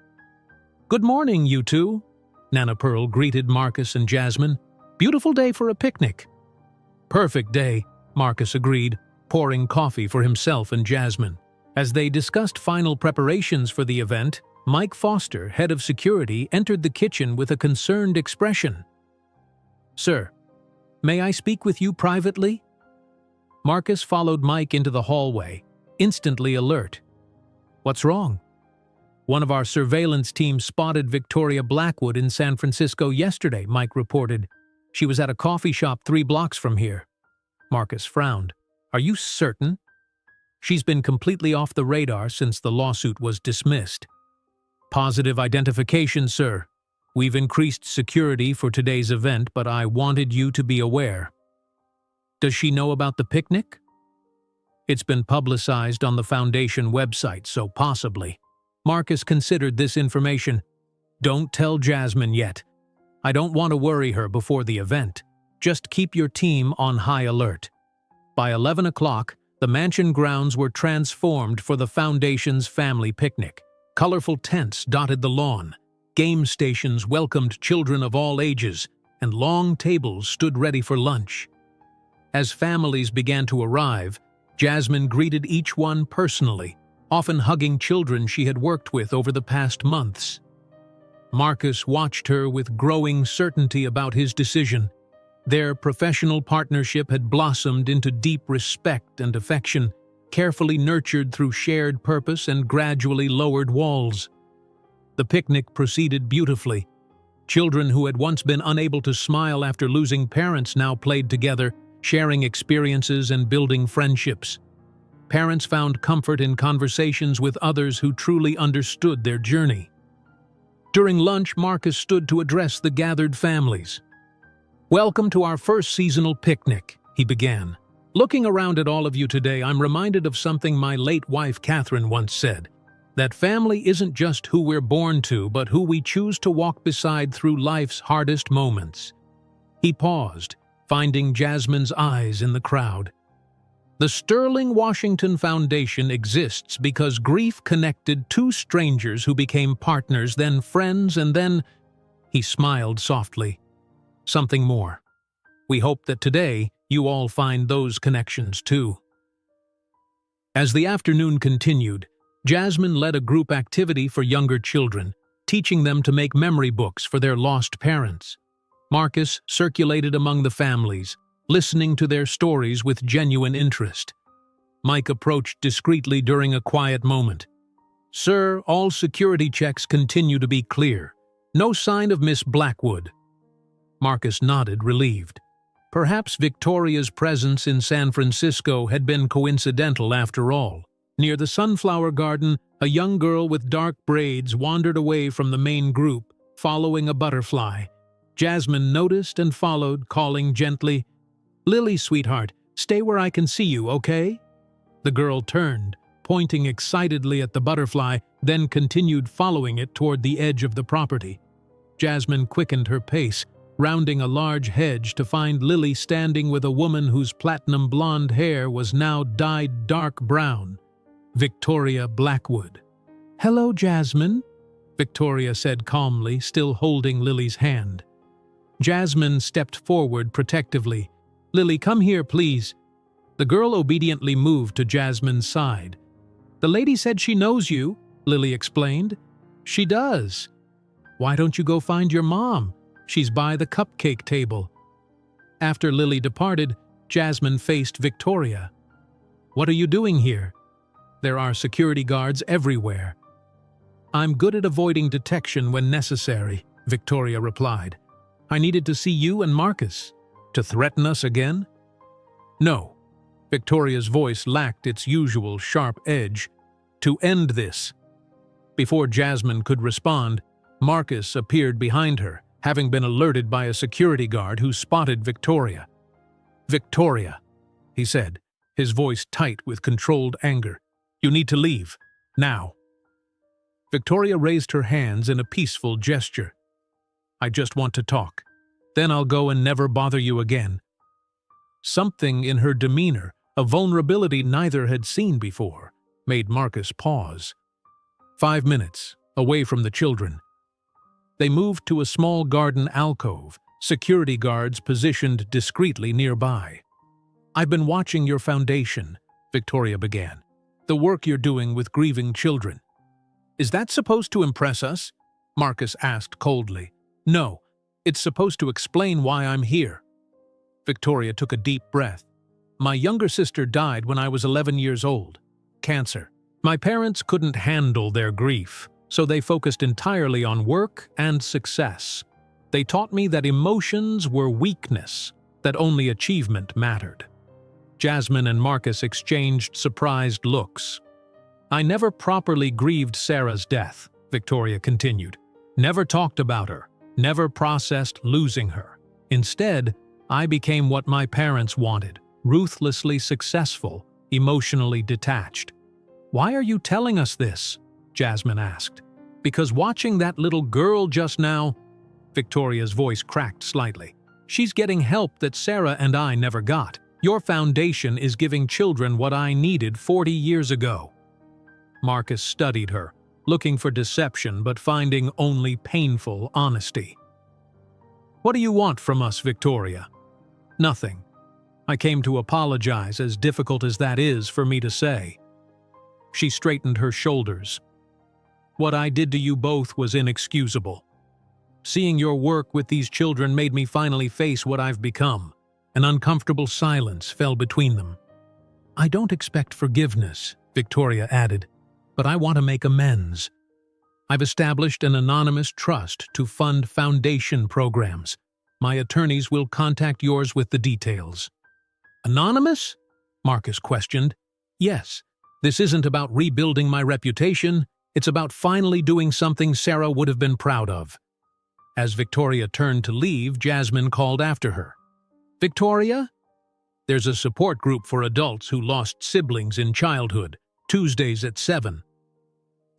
"Good morning, you two," Nana Pearl greeted Marcus and Jasmine. "Beautiful day for a picnic." "Perfect day," Marcus agreed, pouring coffee for himself and Jasmine. As they discussed final preparations for the event, Mike Foster, head of security, entered the kitchen with a concerned expression. "Sir, may I speak with you privately?" Marcus followed Mike into the hallway, instantly alert. "What's wrong?" "One of our surveillance team spotted Victoria Blackwood in San Francisco yesterday," Mike reported. "She was at a coffee shop 3 blocks from here." Marcus frowned. "Are you certain?" "She's been completely off the radar since the lawsuit was dismissed." "Positive identification, sir. We've increased security for today's event, but I wanted you to be aware." "Does she know about the picnic?" "It's been publicized on the Foundation website, so possibly." Marcus considered this information. "Don't tell Jasmine yet. I don't want to worry her before the event. Just keep your team on high alert." By 11 o'clock, the mansion grounds were transformed for the Foundation's family picnic. Colorful tents dotted the lawn, game stations welcomed children of all ages, and long tables stood ready for lunch. As families began to arrive, Jasmine greeted each one personally, often hugging children she had worked with over the past months. Marcus watched her with growing certainty about his decision. Their professional partnership had blossomed into deep respect and affection, carefully nurtured through shared purpose and gradually lowered walls. The picnic proceeded beautifully. Children who had once been unable to smile after losing parents now played together, sharing experiences and building friendships. Parents found comfort in conversations with others who truly understood their journey. During lunch, Marcus stood to address the gathered families. "Welcome to our first seasonal picnic," he began. "Looking around at all of you today, I'm reminded of something my late wife Catherine once said, that family isn't just who we're born to, but who we choose to walk beside through life's hardest moments." He paused, finding Jasmine's eyes in the crowd. "The Sterling Washington Foundation exists because grief connected 2 strangers who became partners, then friends, and then—" He smiled softly. "Something more. We hope that today you all find those connections too." As the afternoon continued, Jasmine led a group activity for younger children, teaching them to make memory books for their lost parents. Marcus circulated among the families, listening to their stories with genuine interest. Mike approached discreetly during a quiet moment. "Sir, all security checks continue to be clear. No sign of Miss Blackwood." Marcus nodded, relieved. Perhaps Victoria's presence in San Francisco had been coincidental after all. Near the sunflower garden, a young girl with dark braids wandered away from the main group, following a butterfly. Jasmine noticed and followed, calling gently, "Lily, sweetheart, stay where I can see you, okay?" The girl turned, pointing excitedly at the butterfly, then continued following it toward the edge of the property. Jasmine quickened her pace, rounding a large hedge to find Lily standing with a woman whose platinum blonde hair was now dyed dark brown. Victoria Blackwood. "Hello, Jasmine," Victoria said calmly, still holding Lily's hand. Jasmine stepped forward protectively. "Lily, come here, please." The girl obediently moved to Jasmine's side. "The lady said she knows you," Lily explained. "She does." "Why don't you go find your mom? She's by the cupcake table." After Lily departed, Jasmine faced Victoria. "What are you doing here? There are security guards everywhere." I'm good at avoiding detection when necessary, Victoria replied. I needed to see you and Marcus. To threaten us again? No. Victoria's voice lacked its usual sharp edge. To end this. Before Jasmine could respond, Marcus appeared behind her, having been alerted by a security guard who spotted Victoria. Victoria, he said, his voice tight with controlled anger. You need to leave. Now. Victoria raised her hands in a peaceful gesture. I just want to talk. Then I'll go and never bother you again. Something in her demeanor, a vulnerability neither had seen before, made Marcus pause. 5 minutes, away from the children. They moved to a small garden alcove, security guards positioned discreetly nearby. I've been watching your foundation, Victoria began. The work you're doing with grieving children. Is that supposed to impress us? Marcus asked coldly. No, it's supposed to explain why I'm here. Victoria took a deep breath. My younger sister died when I was 11 years old. Cancer. My parents couldn't handle their grief, so they focused entirely on work and success. They taught me that emotions were weakness, that only achievement mattered. Jasmine and Marcus exchanged surprised looks. I never properly grieved Sarah's death, Victoria continued. Never talked about her, never processed losing her. Instead, I became what my parents wanted, ruthlessly successful, emotionally detached. Why are you telling us this? Jasmine asked. Because watching that little girl just now, Victoria's voice cracked slightly. She's getting help that Sarah and I never got. Your foundation is giving children what I needed 40 years ago. Marcus studied her, looking for deception but finding only painful honesty. What do you want from us, Victoria? Nothing. I came to apologize, as difficult as that is for me to say. She straightened her shoulders. What I did to you both was inexcusable. Seeing your work with these children made me finally face what I've become. An uncomfortable silence fell between them. I don't expect forgiveness, Victoria added, but I want to make amends. I've established an anonymous trust to fund foundation programs. My attorneys will contact yours with the details. Anonymous? Marcus questioned. Yes, this isn't about rebuilding my reputation. It's about finally doing something Sarah would have been proud of. As Victoria turned to leave, Jasmine called after her. Victoria? There's a support group for adults who lost siblings in childhood, Tuesdays at 7.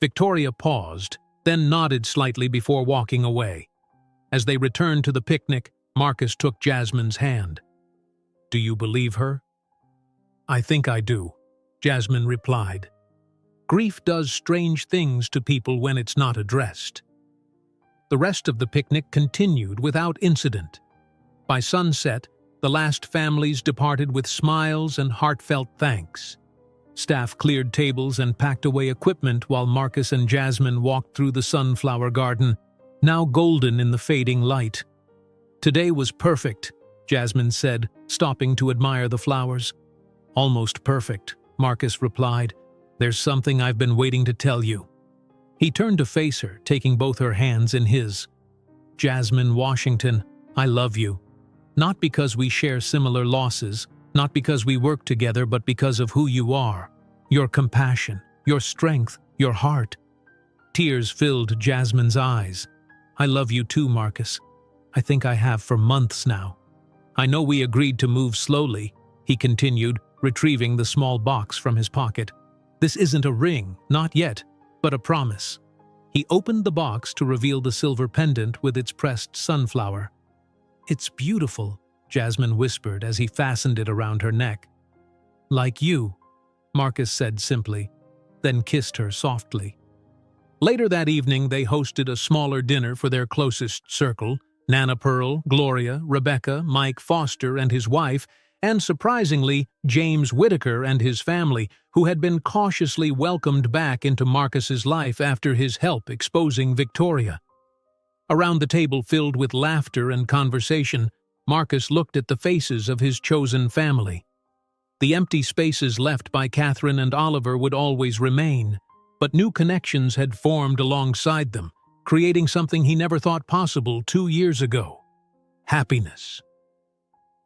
Victoria paused, then nodded slightly before walking away. As they returned to the picnic, Marcus took Jasmine's hand. Do you believe her? I think I do, Jasmine replied. Grief does strange things to people when it's not addressed. The rest of the picnic continued without incident. By sunset, the last families departed with smiles and heartfelt thanks. Staff cleared tables and packed away equipment while Marcus and Jasmine walked through the sunflower garden, now golden in the fading light. Today was perfect, Jasmine said, stopping to admire the flowers. Almost perfect, Marcus replied. There's something I've been waiting to tell you. He turned to face her, taking both her hands in his. Jasmine Washington, I love you. Not because we share similar losses, not because we work together, but because of who you are. Your compassion, your strength, your heart. Tears filled Jasmine's eyes. I love you too, Marcus. I think I have for months now. I know we agreed to move slowly, he continued, retrieving the small box from his pocket. This isn't a ring, not yet, but a promise. He opened the box to reveal the silver pendant with its pressed sunflower. It's beautiful, Jasmine whispered as he fastened it around her neck. Like you, Marcus said simply, then kissed her softly. Later that evening, they hosted a smaller dinner for their closest circle, Nana Pearl, Gloria, Rebecca, Mike Foster and his wife, and surprisingly, James Whitaker and his family, who had been cautiously welcomed back into Marcus's life after his help exposing Victoria. Around the table filled with laughter and conversation, Marcus looked at the faces of his chosen family. The empty spaces left by Catherine and Oliver would always remain, but new connections had formed alongside them, creating something he never thought possible 2 years ago: happiness.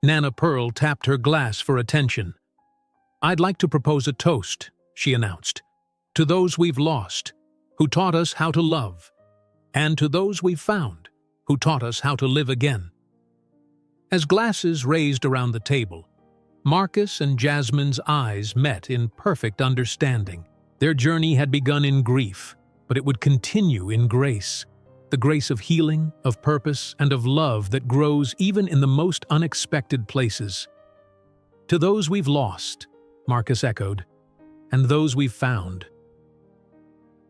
Nana Pearl tapped her glass for attention. "I'd like to propose a toast," she announced, "to those we've lost, who taught us how to love, and to those we've found, who taught us how to live again." As glasses raised around the table, Marcus and Jasmine's eyes met in perfect understanding. Their journey had begun in grief, but it would continue in grace. The grace of healing, of purpose, and of love that grows even in the most unexpected places. "To those we've lost," Marcus echoed, "and those we've found."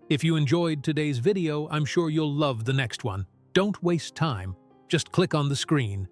If you enjoyed today's video, I'm sure you'll love the next one. Don't waste time. Just click on the screen